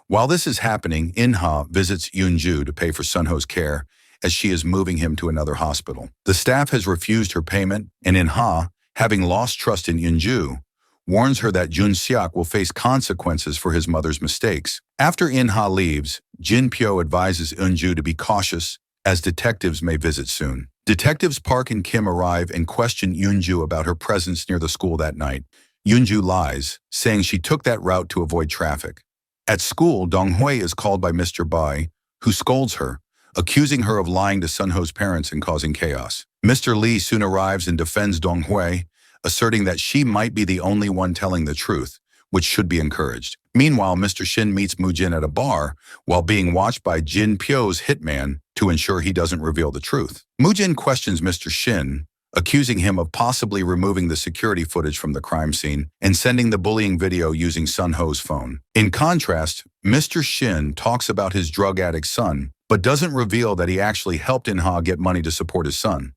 While this is happening, In-ha visits Eunju to pay for Sunho's care as she is moving him to another hospital. The staff has refused her payment, and In-ha, having lost trust in Eunju, warns her that Jun-seok will face consequences for his mother's mistakes. After In-ha leaves, Jin-pyo advises Eunju to be cautious, as detectives may visit soon. Detectives Park and Kim arrive and question Eunju about her presence near the school that night. Eunju lies, saying she took that route to avoid traffic. At school, Dong-hwae is called by Mr. Bai, who scolds her, accusing her of lying to Sunho's parents and causing chaos. Mr. Lee soon arrives and defends Dong-hwae, asserting that she might be the only one telling the truth, which should be encouraged. Meanwhile, Mr. Shin meets Moojin at a bar while being watched by Jin Pyo's hitman to ensure he doesn't reveal the truth. Moojin questions Mr. Shin, accusing him of possibly removing the security footage from the crime scene and sending the bullying video using Sunho's phone. In contrast, Mr. Shin talks about his drug addict son, but doesn't reveal that he actually helped In-ha get money to support his son.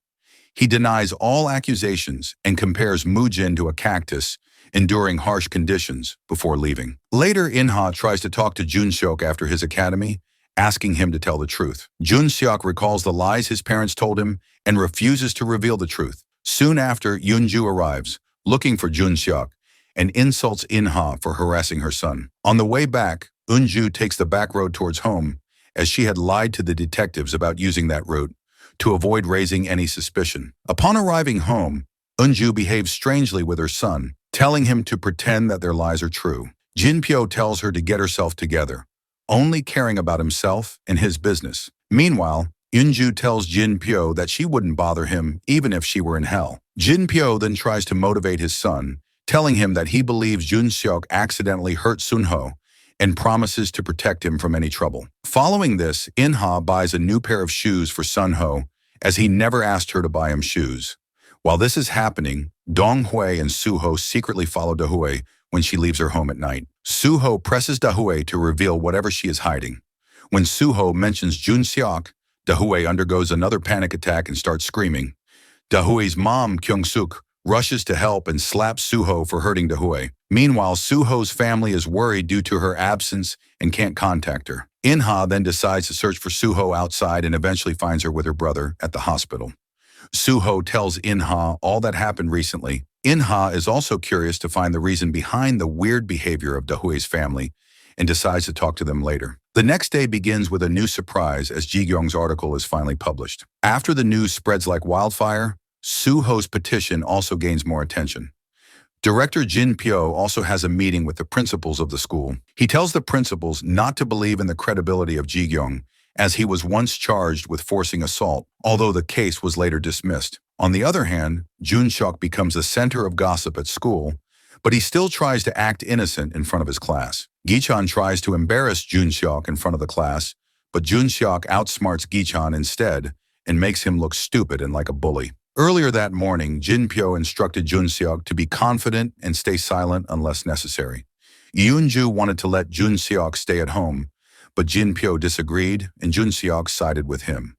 He denies all accusations and compares Moojin to a cactus, enduring harsh conditions before leaving. Later, In-ha tries to talk to Jun-seok after his academy, asking him to tell the truth. Jun-seok recalls the lies his parents told him and refuses to reveal the truth. Soon after, Eunju arrives, looking for Jun-seok, and insults In-ha for harassing her son. On the way back, Eunju takes the back road towards home, as she had lied to the detectives about using that route to avoid raising any suspicion. Upon arriving home, Eunju behaves strangely with her son, telling him to pretend that their lies are true. Jin-pyo tells her to get herself together, only caring about himself and his business. Meanwhile, Eunju tells Jin-pyo that she wouldn't bother him even if she were in hell. Jin-pyo then tries to motivate his son, telling him that he believes Jun-seok accidentally hurt Sunho and promises to protect him from any trouble. Following this, In-ha buys a new pair of shoes for Sunho, as he never asked her to buy him shoes. While this is happening, Dong-hwae and Suho secretly follow Da-hwae when she leaves her home at night. Suho presses Da-hwae to reveal whatever she is hiding. When Suho mentions Jun-seok, Da-hwae undergoes another panic attack and starts screaming. Da-hwae's mom, Kyung-suk, rushes to help and slaps Suho for hurting Da-hwae. Meanwhile, Suho's family is worried due to her absence and can't contact her. In-ha then decides to search for Suho outside and eventually finds her with her brother at the hospital. Suho tells In-ha all that happened recently. In-ha is also curious to find the reason behind the weird behavior of Da-hwae's family and decides to talk to them later. The next day begins with a new surprise as Ji-gyung's article is finally published. After the news spreads like wildfire, Suho's petition also gains more attention. Director Jin Pyo also has a meeting with the principals of the school. He tells the principals not to believe in the credibility of Ji Gyung, as he was once charged with forcing assault, although the case was later dismissed. On the other hand, Jun Seok becomes the center of gossip at school, but he still tries to act innocent in front of his class. Gi-chan tries to embarrass Jun Seok in front of the class, but Jun Seok outsmarts Gi-chan instead and makes him look stupid and like a bully. Earlier that morning, Jin Pyo instructed Jun Seok to be confident and stay silent unless necessary. Yoon-ju wanted to let Jun Seok stay at home, but Jin Pyo disagreed and Jun Seok sided with him.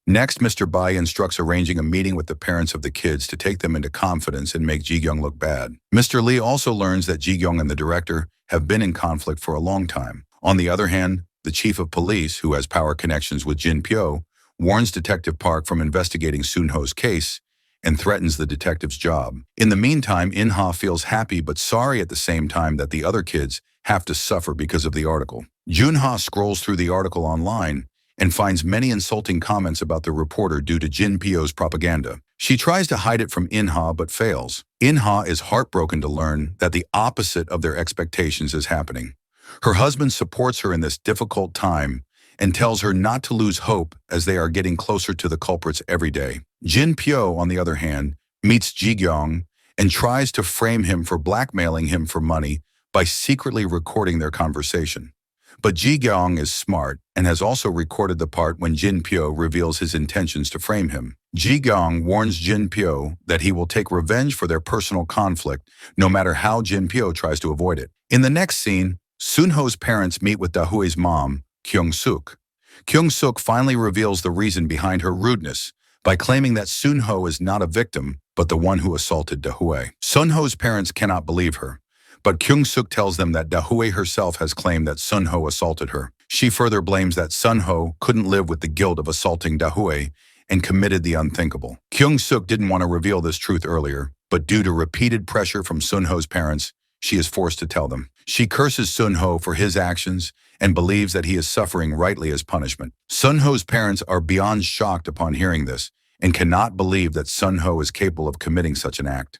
Next, Mr. Bai instructs arranging a meeting with the parents of the kids to take them into confidence and make Ji Gyung look bad. Mr. Lee also learns that Ji Gyung and the director have been in conflict for a long time. On the other hand, the chief of police, who has power connections with Jin Pyo, warns Detective Park from investigating Soon-ho's case and threatens the detective's job. In the meantime, In-ha feels happy but sorry at the same time that the other kids have to suffer because of the article. Jun-ha scrolls through the article online and finds many insulting comments about the reporter due to Jin Pyo's propaganda. She tries to hide it from In-ha but fails. In-ha is heartbroken to learn that the opposite of their expectations is happening. Her husband supports her in this difficult time and tells her not to lose hope as they are getting closer to the culprits every day. Jin Pyo, on the other hand, meets Ji Gyung and tries to frame him for blackmailing him for money by secretly recording their conversation. But Ji Gyung is smart and has also recorded the part when Jin Pyo reveals his intentions to frame him. Ji Gyung warns Jin Pyo that he will take revenge for their personal conflict, no matter how Jin Pyo tries to avoid it. In the next scene, Soon-ho's parents meet with Da-hue's mom, Kyung-suk. Kyung-suk finally reveals the reason behind her rudeness by claiming that Soon-ho is not a victim, but the one who assaulted Da-hue. Sun-ho's parents cannot believe her, but Kyung-suk tells them that Da-hue herself has claimed that Sun-ho assaulted her. She further blames that Sun-ho couldn't live with the guilt of assaulting Da-hue and committed the unthinkable. Kyung-suk didn't want to reveal this truth earlier, but due to repeated pressure from Sun-ho's parents, she is forced to tell them. She curses Sun-ho for his actions and believes that he is suffering rightly as punishment. Sun-ho's parents are beyond shocked upon hearing this and cannot believe that Sun-ho is capable of committing such an act.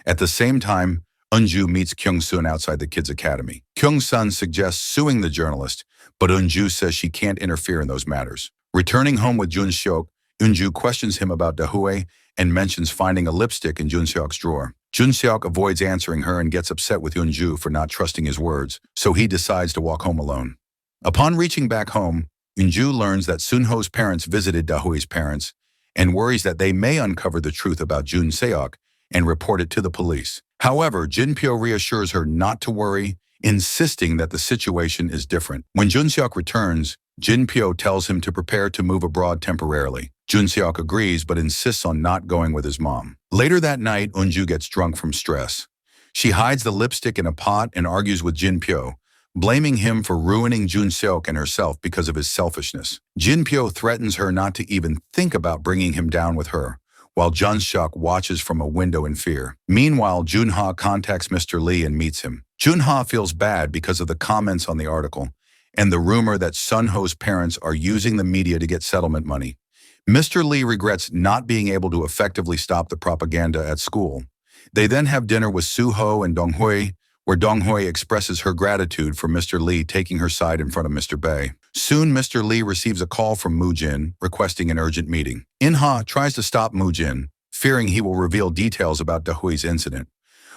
At the same time, Eun-ju meets Kyung-sun outside the kids' academy. Kyung-sun suggests suing the journalist, but Eun-ju says she can't interfere in those matters. Returning home with Jun Seok, Eun-ju questions him about Da-hue and mentions finding a lipstick in Jun Seok's drawer. Jun Seok avoids answering her and gets upset with Eun-ju for not trusting his words, so he decides to walk home alone. Upon reaching back home, Eun-ju learns that Soon-ho's parents visited Da-hue's parents and worries that they may uncover the truth about Jun Seok and report it to the police. However, Jin Pyo reassures her not to worry, insisting that the situation is different. When Jun Seok returns, Jin Pyo tells him to prepare to move abroad temporarily. Jun Seok agrees but insists on not going with his mom. Later that night, Eun-ju gets drunk from stress. She hides the lipstick in a pot and argues with Jin Pyo, blaming him for ruining Jun Seok and herself because of his selfishness. Jin Pyo threatens her not to even think about bringing him down with her, while Jun Seok watches from a window in fear. Meanwhile, Jun-ha contacts Mr. Lee and meets him. Jun-ha feels bad because of the comments on the article and the rumor that Sun-ho's parents are using the media to get settlement money. Mr. Lee regrets not being able to effectively stop the propaganda at school. They then have dinner with Soo-ho and Dong-hue, where Dong-hue expresses her gratitude for Mr. Lee taking her side in front of Mr. Bae. Soon, Mr. Lee receives a call from Moo-jin requesting an urgent meeting. In-ha tries to stop Moo-jin, fearing he will reveal details about Da-hue's incident.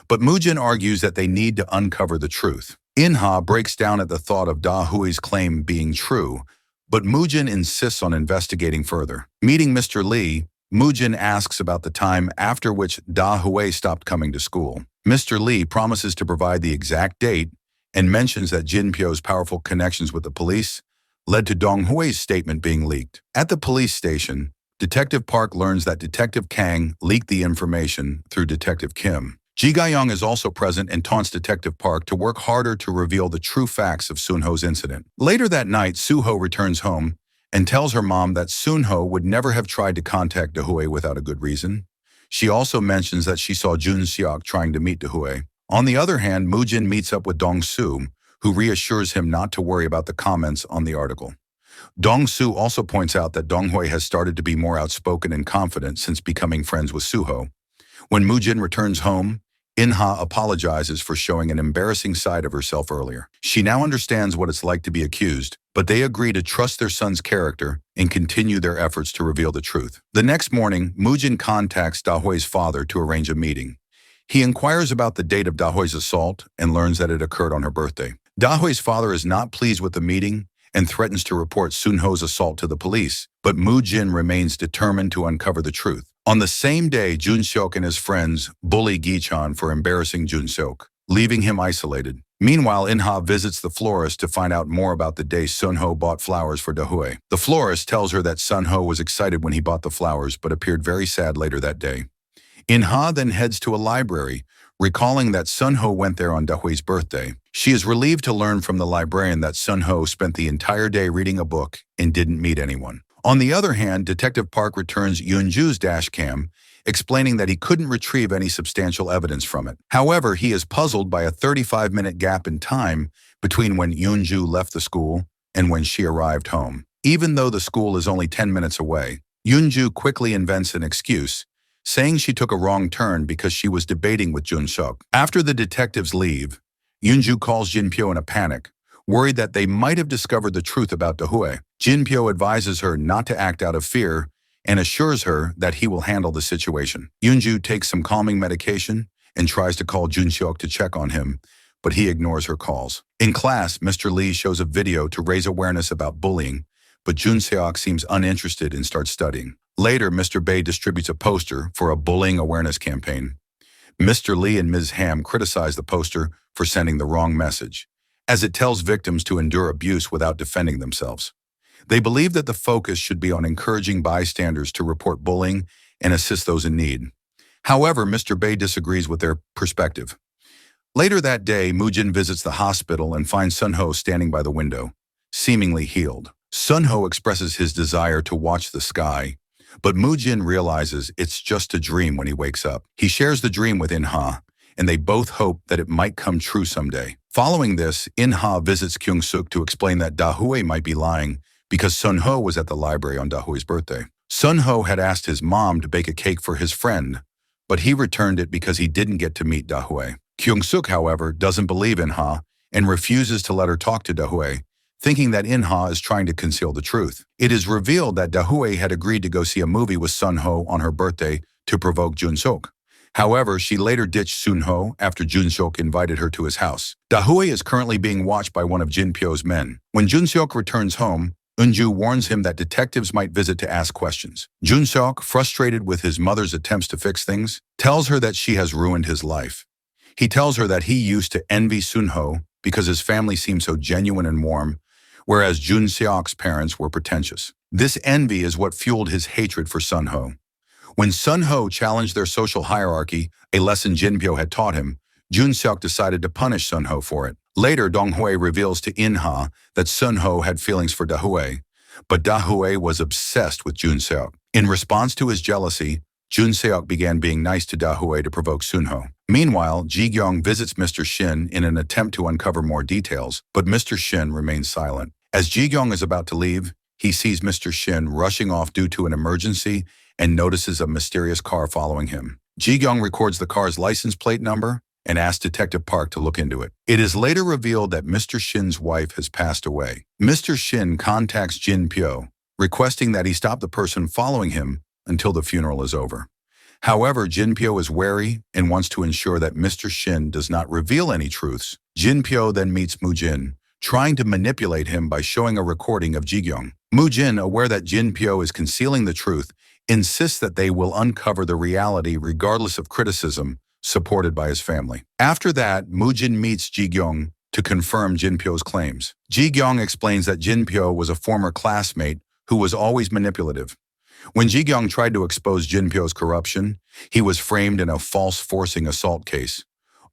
But Moo-jin argues that they need to uncover the truth. In-ha breaks down at the thought of Da-hue's claim being true, but Moo-jin insists on investigating further. Meeting Mr. Lee, Moo-jin asks about the time after which Da-hue stopped coming to school. Mr. Lee promises to provide the exact date and mentions that Jin Pyo's powerful connections with the police led to Dong-hue's statement being leaked. At the police station, Detective Park learns that Detective Kang leaked the information through Detective Kim. Ji Ga-young is also present and taunts Detective Park to work harder to reveal the true facts of Soon-ho's incident. Later that night, Soo-ho returns home and tells her mom that Soon-ho would never have tried to contact Da-hue without a good reason. She also mentions that she saw Jun Seok trying to meet Da-hue. On the other hand, Moo-jin meets up with Dong-soo, who reassures him not to worry about the comments on the article. Dong-soo also points out that Dong-hue has started to be more outspoken and confident since becoming friends with Soo-ho. When Moo-jin returns home, Inha apologizes for showing an embarrassing side of herself earlier. She now understands what it's like to be accused, but they agree to trust their son's character and continue their efforts to reveal the truth. The next morning, Moojin contacts Dahui's father to arrange a meeting. He inquires about the date of Dahui's assault and learns that it occurred on her birthday. Dahui's father is not pleased with the meeting and threatens to report Sunho's assault to the police, but Moojin remains determined to uncover the truth. On the same day, Junseok and his friends bully Gichon for embarrassing Junseok, leaving him isolated. Meanwhile, Inha visits the florist to find out more about the day Sunho bought flowers for Dahui. The florist tells her that Sunho was excited when he bought the flowers but appeared very sad later that day. Inha then heads to a library, recalling that Sunho went there on Dahui's birthday. She is relieved to learn from the librarian that Sunho spent the entire day reading a book and didn't meet anyone. On the other hand, Detective Park returns Yoonju's dashcam, explaining that he couldn't retrieve any substantial evidence from it. However, he is puzzled by a 35-minute gap in time between when Yoonju left the school and when she arrived home. Even though the school is only 10 minutes away, Yoonju quickly invents an excuse, saying she took a wrong turn because she was debating with Junseok. After the detectives leave, Yoonju calls Jinpyo in a panic, worried that they might have discovered the truth about Dahui. Jinpyo advises her not to act out of fear and assures her that he will handle the situation. Yoonju takes some calming medication and tries to call Junseok to check on him, but he ignores her calls. In class, Mr. Lee shows a video to raise awareness about bullying, but Junseok seems uninterested and starts studying. Later, Mr. Bae distributes a poster for a bullying awareness campaign. Mr. Lee and Ms. Ham criticize the poster for sending the wrong message, as it tells victims to endure abuse without defending themselves. They believe that the focus should be on encouraging bystanders to report bullying and assist those in need. However, Mr. Bae disagrees with their perspective. Later that day, Moojin visits the hospital and finds Sunho standing by the window, seemingly healed. Sunho expresses his desire to watch the sky, but Moojin realizes it's just a dream when he wakes up. He shares the dream with Inha, and they both hope that it might come true someday. Following this, Inha visits Kyung-suk to explain that Dahui might be lying because Sunho was at the library on Dahui's birthday. Sunho had asked his mom to bake a cake for his friend, but he returned it because he didn't get to meet Dahui. Kyung-suk, however, doesn't believe Inha and refuses to let her talk to Dahui, thinking that Inha is trying to conceal the truth. It is revealed that Dahui had agreed to go see a movie with Sunho on her birthday to provoke Junseok. However, she later ditched Sunho after Junseok invited her to his house. Dahui is currently being watched by one of Jinpyo's men. When Junseok returns home, Eunju warns him that detectives might visit to ask questions. Junseok, frustrated with his mother's attempts to fix things, tells her that she has ruined his life. He tells her that he used to envy Sunho because his family seemed so genuine and warm, whereas Junseok's parents were pretentious. This envy is what fueled his hatred for Sunho. When Sunho challenged their social hierarchy, a lesson Jinpyo had taught him, Junseok decided to punish Sunho for it. Later, Donghui reveals to Inha that Sunho had feelings for Dahui, but Dahui was obsessed with Junseok. In response to his jealousy, Junseok began being nice to Dahui to provoke Sunho. Meanwhile, Ji-gyong visits Mr. Shin in an attempt to uncover more details, but Mr. Shin remains silent. As Ji-gyong is about to leave, he sees Mr. Shin rushing off due to an emergency and notices a mysterious car following him. Ji-gyong records the car's license plate number and asks Detective Park to look into it. It is later revealed that Mr. Shin's wife has passed away. Mr. Shin contacts Jinpyo, requesting that he stop the person following him until the funeral is over. However, Jinpyo is wary and wants to ensure that Mr. Shin does not reveal any truths. Jinpyo then meets Moojin, trying to manipulate him by showing a recording of Ji-gyong. Moojin, aware that Jinpyo is concealing the truth, insists that they will uncover the reality regardless of criticism, supported by his family. After that, Moojin meets Ji-gyong to confirm Jinpyo's claims. Ji-gyong explains that Jinpyo was a former classmate who was always manipulative. When Ji-gyong tried to expose Jinpyo's corruption, he was framed in a false forcing assault case.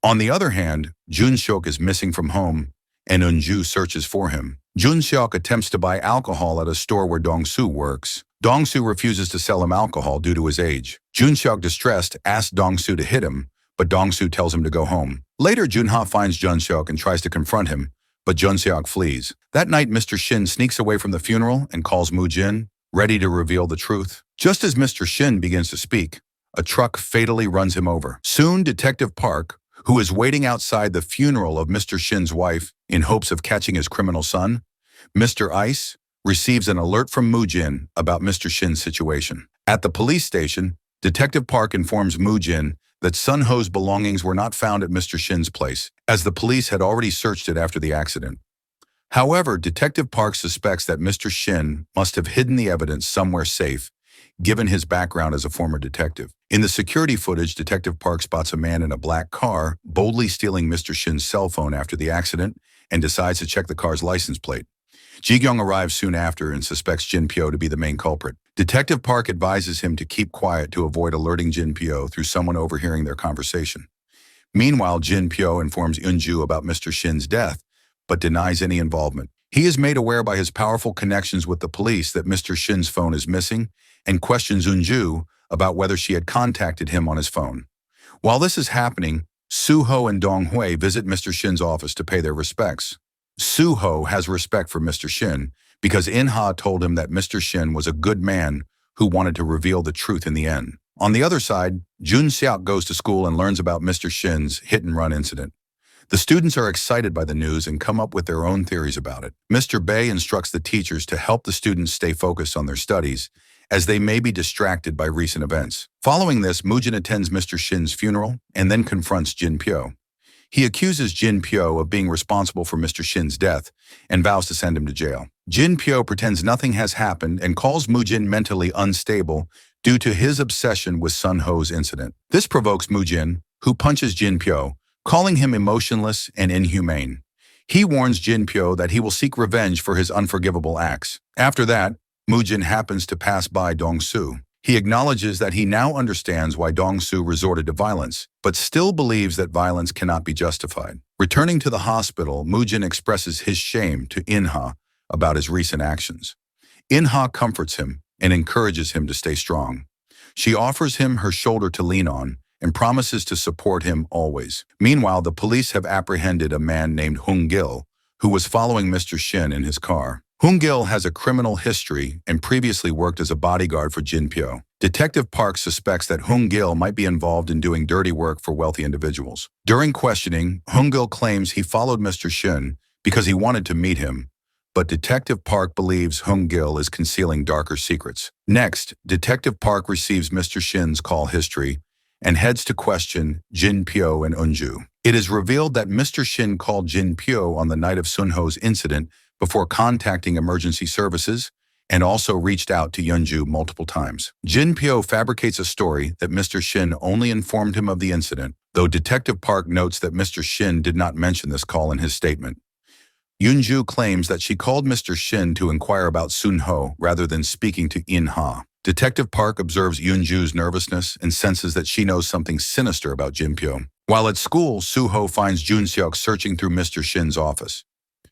On the other hand, Junseok is missing from home, and Eunju searches for him. Junseok attempts to buy alcohol at a store where Dong-soo works. Dong-soo refuses to sell him alcohol due to his age. Junseok, distressed, asks Dong-soo to hit him, but Dong-soo tells him to go home. Later, Junha finds Junseok and tries to confront him, but Junseok flees. That night, Mr. Shin sneaks away from the funeral and calls Moojin, ready to reveal the truth. Just as Mr. Shin begins to speak, a truck fatally runs him over. Soon, Detective Park, who is waiting outside the funeral of Mr. Shin's wife in hopes of catching his criminal son, Mr. Ice, receives an alert from Mujin about Mr. Shin's situation. At the police station, Detective Park informs Mujin that Sun Ho's belongings were not found at Mr. Shin's place, as the police had already searched it after the accident. However, Detective Park suspects that Mr. Shin must have hidden the evidence somewhere safe, given his background as a former detective. In the security footage, Detective Park spots a man in a black car boldly stealing Mr. Shin's cell phone after the accident and decides to check the car's license plate. Ji-gyung arrives soon after and suspects Jin-pyo to be the main culprit. Detective Park advises him to keep quiet to avoid alerting Jin-pyo through someone overhearing their conversation. Meanwhile, Jin-pyo informs Eun-ju about Mr. Shin's death, but denies any involvement. He is made aware by his powerful connections with the police that Mr. Shin's phone is missing and questions Eun-ju about whether she had contacted him on his phone. While this is happening, Soo-ho and Dong-hwe visit Mr. Shin's office to pay their respects. Soo-ho has respect for Mr. Shin because In-ha told him that Mr. Shin was a good man who wanted to reveal the truth in the end. On the other side, Jun-seok goes to school and learns about Mr. Shin's hit-and-run incident. The students are excited by the news and come up with their own theories about it. Mr. Bae instructs the teachers to help the students stay focused on their studies, as they may be distracted by recent events. Following this, Mujin attends Mr. Shin's funeral and then confronts Jin-pyo. He accuses Jin-pyo of being responsible for Mr. Shin's death and vows to send him to jail. Jin-pyo pretends nothing has happened and calls Mujin mentally unstable due to his obsession with Sun Ho's incident. This provokes Mujin, who punches Jin-pyo, calling him emotionless and inhumane. He warns Jin-pyo that he will seek revenge for his unforgivable acts. After that, Mujin happens to pass by Dong-soo. He acknowledges that he now understands why Dong-soo resorted to violence, but still believes that violence cannot be justified. Returning to the hospital, Mujin expresses his shame to In-ha about his recent actions. In-ha comforts him and encourages him to stay strong. She offers him her shoulder to lean on and promises to support him always. Meanwhile, the police have apprehended a man named Hung-gil, who was following Mr. Shin in his car. Hung-gil has a criminal history and previously worked as a bodyguard for Jin-pyo. Detective Park suspects that Hung-gil might be involved in doing dirty work for wealthy individuals. During questioning, Hung-gil claims he followed Mr. Shin because he wanted to meet him, but Detective Park believes Hung-gil is concealing darker secrets. Next, Detective Park receives Mr. Shin's call history and heads to question Jin-pyo and Eun-ju. It is revealed that Mr. Shin called Jin-pyo on the night of Sun Ho's incident before contacting emergency services and also reached out to Eun-ju multiple times. Jin-pyo fabricates a story that Mr. Shin only informed him of the incident, though Detective Park notes that Mr. Shin did not mention this call in his statement. Eun-ju claims that she called Mr. Shin to inquire about Sun Ho rather than speaking to In-ha. Detective Park observes Eun-ju's nervousness and senses that she knows something sinister about Jin-pyo. While at school, Soo-ho finds Jun-seok searching through Mr. Shin's office.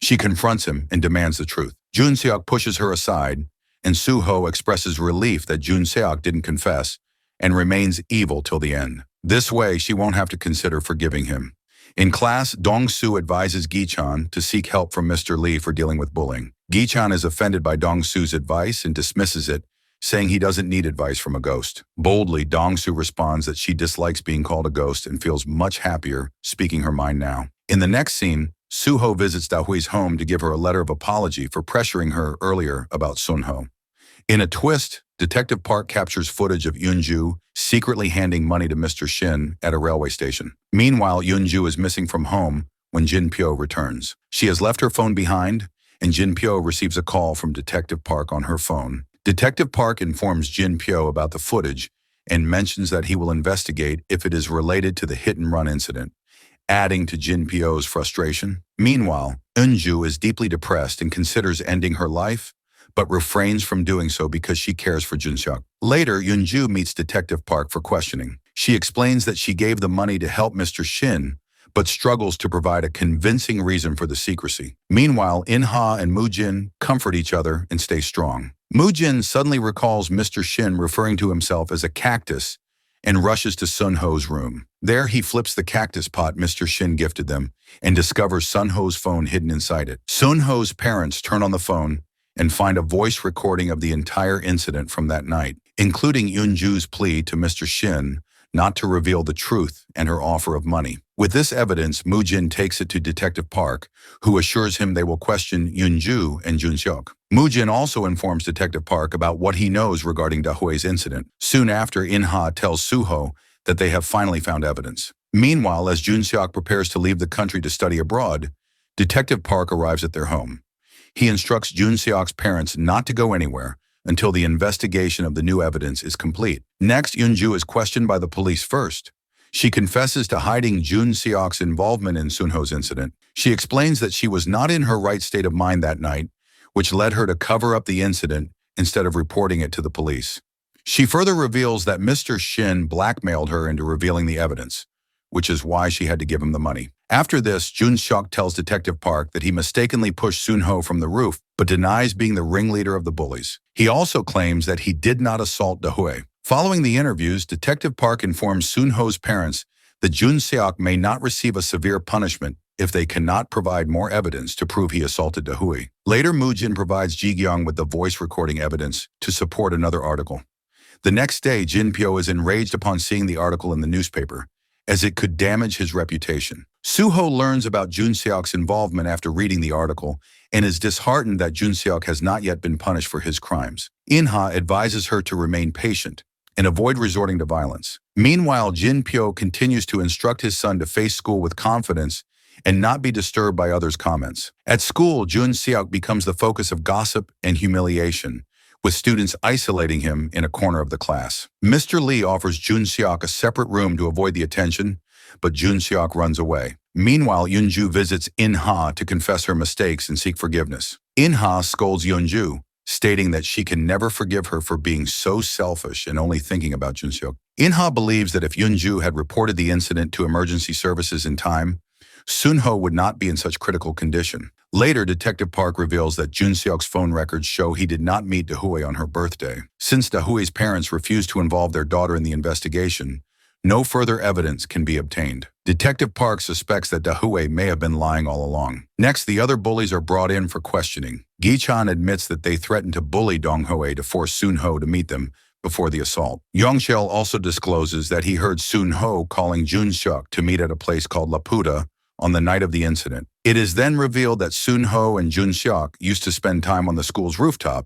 She confronts him and demands the truth. Jun-seok pushes her aside, and Soo-ho expresses relief that Jun-seok didn't confess and remains evil till the end. This way, she won't have to consider forgiving him. In class, Dong-soo advises Gi-chan to seek help from Mr. Lee for dealing with bullying. Gi-chan is offended by Dong-soo's advice and dismisses it, saying he doesn't need advice from a ghost. Boldly, Dong-soo responds that she dislikes being called a ghost and feels much happier speaking her mind now. In the next scene, Soo-ho visits Da-hui's home to give her a letter of apology for pressuring her earlier about Sun Ho. In a twist, Detective Park captures footage of Eun-ju secretly handing money to Mr. Shin at a railway station. Meanwhile, Eun-ju is missing from home when Jin-pyo returns. She has left her phone behind, and Jin-pyo receives a call from Detective Park on her phone. Detective Park informs Jin-pyo about the footage and mentions that he will investigate if it is related to the hit-and-run incident, adding to Jin-pyo's frustration. Meanwhile, Eun-ju is deeply depressed and considers ending her life, but refrains from doing so because she cares for Jun-seok. Later, Eun-ju meets Detective Park for questioning. She explains that she gave the money to help Mr. Shin, but struggles to provide a convincing reason for the secrecy. Meanwhile, In-ha and Mujin comfort each other and stay strong. Mujin suddenly recalls Mr. Shin referring to himself as a cactus and rushes to Sun Ho's room. There, he flips the cactus pot Mr. Shin gifted them and discovers Sun Ho's phone hidden inside it. Sun Ho's parents turn on the phone and find a voice recording of the entire incident from that night. including Yunju's plea to Mr. Shin not to reveal the truth and her offer of money. With this evidence, Mu-jin takes it to Detective Park, who assures him they will question Yunju and Junseok. Mu-jin also informs Detective Park about what he knows regarding Dahui's incident. Soon after, In-ha tells Suho that they have finally found evidence. Meanwhile, as Junseok prepares to leave the country to study abroad, Detective Park arrives at their home. He instructs Junseok's parents not to go anywhere until the investigation of the new evidence is complete. Next, Yunju is questioned by the police first. She confesses to hiding Junseok's involvement in Sunho's incident. She explains that she was not in her right state of mind that night, which led her to cover up the incident instead of reporting it to the police. She further reveals that Mr. Shin blackmailed her into revealing the evidence, which is why she had to give him the money. After this, Junseok tells Detective Park that he mistakenly pushed Sunho from the roof, but denies being the ringleader of the bullies. He also claims that he did not assault Dahui. Following the interviews, Detective Park informs Sunho's parents that Junseok may not receive a severe punishment if they cannot provide more evidence to prove he assaulted Dahui. Later, Mu-jin provides Ji-gyung with the voice recording evidence to support another article. The next day, Jin-pyo is enraged upon seeing the article in the newspaper, as it could damage his reputation. Suho learns about Junseok's involvement after reading the article and is disheartened that Junseok has not yet been punished for his crimes. In-ha advises her to remain patient and avoid resorting to violence. Meanwhile, Jin-pyo continues to instruct his son to face school with confidence and not be disturbed by others' comments. At school, Junseok becomes the focus of gossip and humiliation, with students isolating him in a corner of the class. Mr. Lee offers Junseok a separate room to avoid the attention, but Junseok runs away. Meanwhile, Yunju visits In-ha to confess her mistakes and seek forgiveness. In-ha scolds Yunju, stating that she can never forgive her for being so selfish and only thinking about Junseok. In-ha believes that if Yunju had reported the incident to emergency services in time, Sunho would not be in such critical condition. Later, Detective Park reveals that Junseok's phone records show he did not meet Dahui on her birthday. Since Dahui's parents refused to involve their daughter in the investigation, no further evidence can be obtained. Detective Park suspects that Dahui may have been lying all along. Next, the other bullies are brought in for questioning. Gi-chan admits that they threatened to bully Dong-hoe to force Sunho to meet them before the assault. Yongcheol also discloses that he heard Sunho calling Junseok to meet at a place called Laputa on the night of the incident. It is then revealed that Sunho and Junseok used to spend time on the school's rooftop,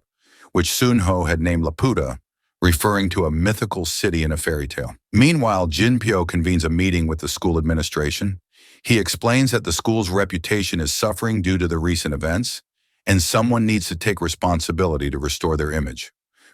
which Sunho had named Laputa, referring to a mythical city in a fairy tale. Meanwhile, Jin-pyo convenes a meeting with the school administration. He explains that the school's reputation is suffering due to the recent events, and someone needs to take responsibility to restore their image.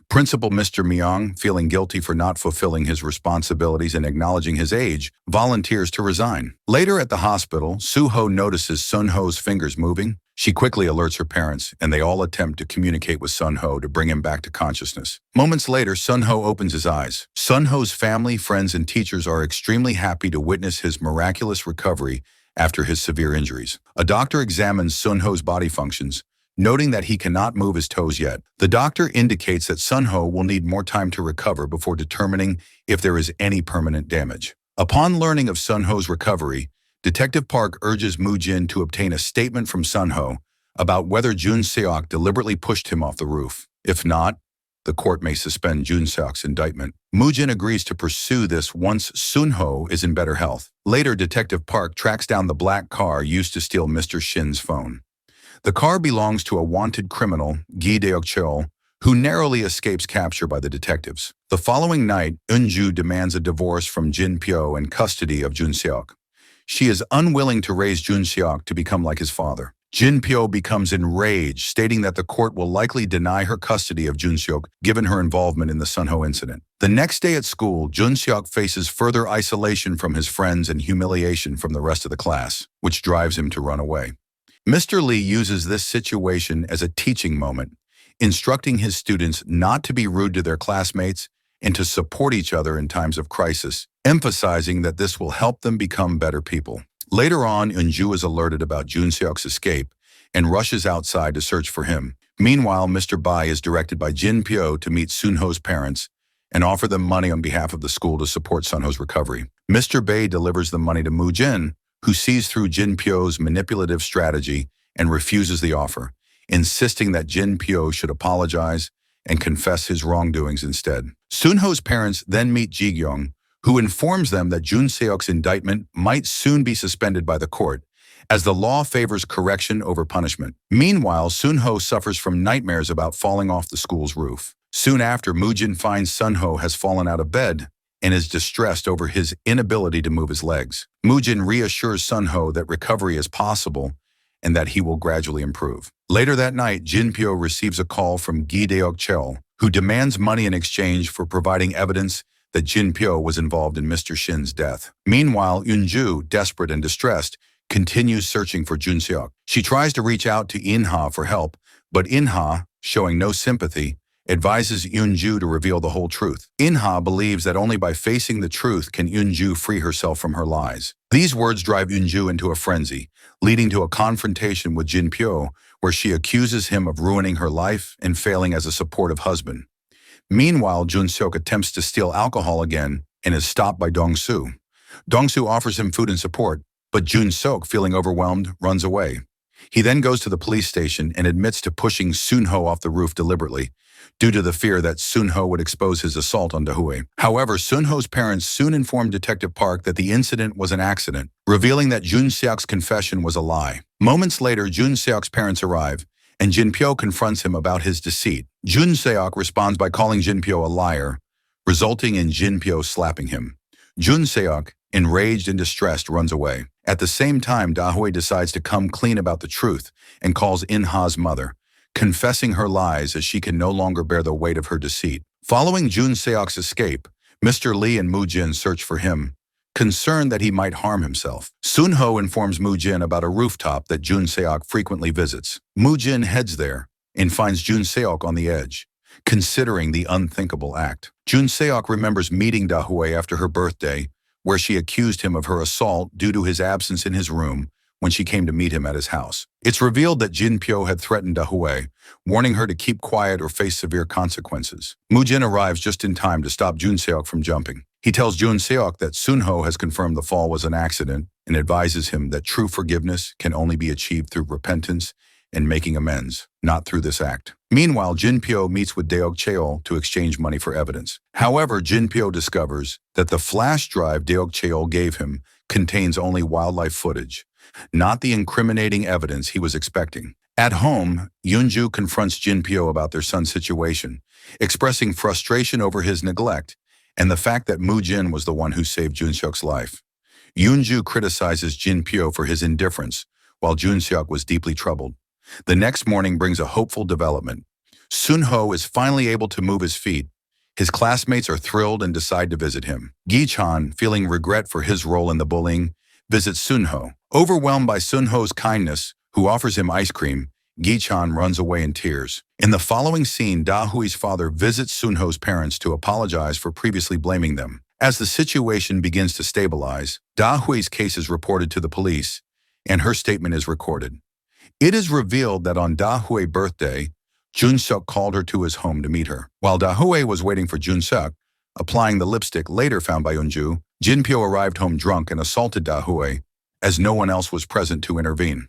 Principal Mr. Myung, feeling guilty for not fulfilling his responsibilities and acknowledging his age, volunteers to resign. Later at the hospital, Suho notices Sunho's fingers moving. She quickly alerts her parents, and they all attempt to communicate with Sunho to bring him back to consciousness. Moments later, Sunho opens his eyes. Sunho's family, friends, and teachers are extremely happy to witness his miraculous recovery after his severe injuries. A doctor examines Sunho's body functions, noting that he cannot move his toes yet. The doctor indicates that Sunho will need more time to recover before determining if there is any permanent damage. Upon learning of Sunho's recovery, Detective Park urges Mu-jin to obtain a statement from Sunho about whether Junseok deliberately pushed him off the roof. If not, the court may suspend Junseok's indictment. Mu-jin agrees to pursue this once Sunho is in better health. Later, Detective Park tracks down the black car used to steal Mr. Shin's phone. The car belongs to a wanted criminal, Gi Deok-cheol, who narrowly escapes capture by the detectives. The following night, Eunju demands a divorce from Jin-pyo and custody of Junseok. She is unwilling to raise Junseok to become like his father. Jin-pyo becomes enraged, stating that the court will likely deny her custody of Junseok given her involvement in the Sunho incident. The next day at school, Junseok faces further isolation from his friends and humiliation from the rest of the class, which drives him to run away. Mr. Lee uses this situation as a teaching moment, instructing his students not to be rude to their classmates and to support each other in times of crisis, emphasizing that this will help them become better people. Later on, Eunju is alerted about Junseok's escape and rushes outside to search for him. Meanwhile, Mr. Bai is directed by Jin-pyo to meet Sunho's parents and offer them money on behalf of the school to support Sunho's recovery. Mr. Bai delivers the money to Mu-jin, who sees through Jin-pyo's manipulative strategy and refuses the offer, insisting that Jin-pyo should apologize and confess his wrongdoings instead. Sunho's parents then meet Ji-gyung, who informs them that Jun Seok's indictment might soon be suspended by the court, as the law favors correction over punishment. Meanwhile, Sunho suffers from nightmares about falling off the school's roof. Soon after, Moojin finds Sunho has fallen out of bed and is distressed over his inability to move his legs. Moojin reassures Sunho that recovery is possible and that he will gradually improve. Later that night, Jinpyo receives a call from Gi Deok-cheol, who demands money in exchange for providing evidence that Jinpyo was involved in Mr. Shin's death. Meanwhile, Eunju, desperate and distressed, continues searching for Jun Seok. She tries to reach out to In-ha for help, but In-ha, showing no sympathy, advises Eunju to reveal the whole truth. In-ha believes that only by facing the truth can Eunju free herself from her lies. These words drive Eunju into a frenzy, leading to a confrontation with Jinpyo, where she accuses him of ruining her life and failing as a supportive husband. Meanwhile, Jun Seok attempts to steal alcohol again and is stopped by Dong-soo. Dong-soo offers him food and support, but Jun Seok, feeling overwhelmed, runs away. He then goes to the police station and admits to pushing Sunho off the roof deliberately, due to the fear that Sunho would expose his assault on Da-hue. However, Sunho's parents soon informed Detective Park that the incident was an accident, revealing that Jun Seok's confession was a lie. Moments later, Jun Seok's parents arrive, and Jinpyo confronts him about his deceit. Jun Seok responds by calling Jinpyo a liar, resulting in Jinpyo slapping him. Jun Seok, enraged and distressed, runs away. At the same time, Da-hue decides to come clean about the truth and calls In-ha's mother, confessing her lies as she can no longer bear the weight of her deceit. Following Jun Seok's escape, Mr. Lee and Moojin search for him, concerned that he might harm himself. Sunho informs Moojin about a rooftop that Jun Seok frequently visits. Moojin heads there and finds Jun Seok on the edge, considering the unthinkable act. Jun Seok remembers meeting Da-hue after her birthday, where she accused him of her assault due to his absence in his room when she came to meet him at his house. It's revealed that Jinpyo had threatened Da-hue, warning her to keep quiet or face severe consequences. Moojin arrives just in time to stop Jun Seok from jumping. He tells Jun Seok that Sunho has confirmed the fall was an accident and advises him that true forgiveness can only be achieved through repentance and making amends, not through this act. Meanwhile, Jinpyo meets with Deok-cheol to exchange money for evidence. However, Jinpyo discovers that the flash drive Deok-cheol gave him contains only wildlife footage, not the incriminating evidence he was expecting. At home, Eunju confronts Jinpyo about their son's situation, expressing frustration over his neglect and the fact that Moojin was the one who saved Jun Seok's life. Eunju criticizes Jinpyo for his indifference, while Jun Seok was deeply troubled. The next morning brings a hopeful development. Sunho is finally able to move his feet. His classmates are thrilled and decide to visit him. Gi-chan, feeling regret for his role in the bullying, visits Sunho. Overwhelmed by Sunho's kindness, who offers him ice cream, Gi-chan runs away in tears. In the following scene, Da-hue's father visits Sunho's parents to apologize for previously blaming them. As the situation begins to stabilize, Da-hue's case is reported to the police, and her statement is recorded. It is revealed that on Da-hue's birthday, Jun Seok called her to his home to meet her. While Da-hue was waiting for Jun Seok, applying the lipstick later found by Eunju, Jinpyo arrived home drunk and assaulted Da-hue, as no one else was present to intervene.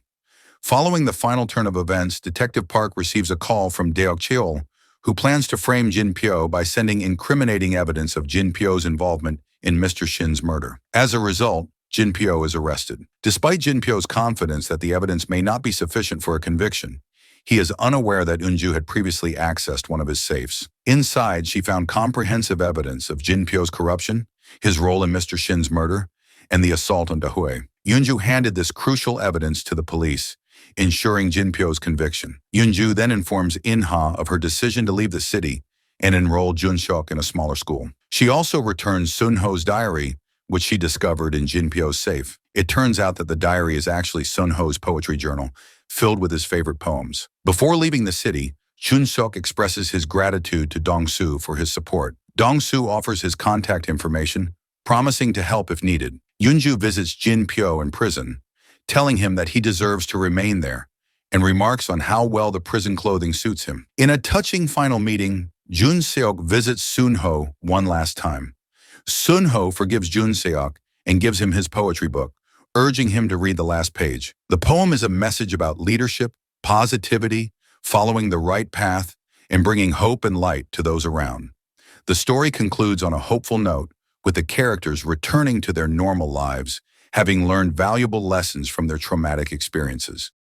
Following the final turn of events, Detective Park receives a call from Deok-cheol, who plans to frame Jinpyo by sending incriminating evidence of Jinpyo's involvement in Mr. Shin's murder. As a result, Jinpyo is arrested. Despite Jinpyo's confidence that the evidence may not be sufficient for a conviction, he is unaware that Eunju had previously accessed one of his safes. Inside, she found comprehensive evidence of Jinpyo's corruption, his role in Mr. Shin's murder, and the assault on Da-hue. Eunju handed this crucial evidence to the police, ensuring Jinpyo's conviction. Eunju then informs In-ha of her decision to leave the city and enroll Jun Seok in a smaller school. She also returns Sunho's diary, which she discovered in Jinpyo's safe. It turns out that the diary is actually Sunho's poetry journal, filled with his favorite poems. Before leaving the city, Jun Seok expresses his gratitude to Dong-soo for his support. Dong-soo offers his contact information, promising to help if needed. Eunju visits Jinpyo in prison, telling him that he deserves to remain there, and remarks on how well the prison clothing suits him. In a touching final meeting, Jun Seok visits Sunho one last time. Sunho forgives Jun Seok and gives him his poetry book, urging him to read the last page. The poem is a message about leadership, positivity, following the right path, and bringing hope and light to those around. The story concludes on a hopeful note, with the characters returning to their normal lives, having learned valuable lessons from their traumatic experiences.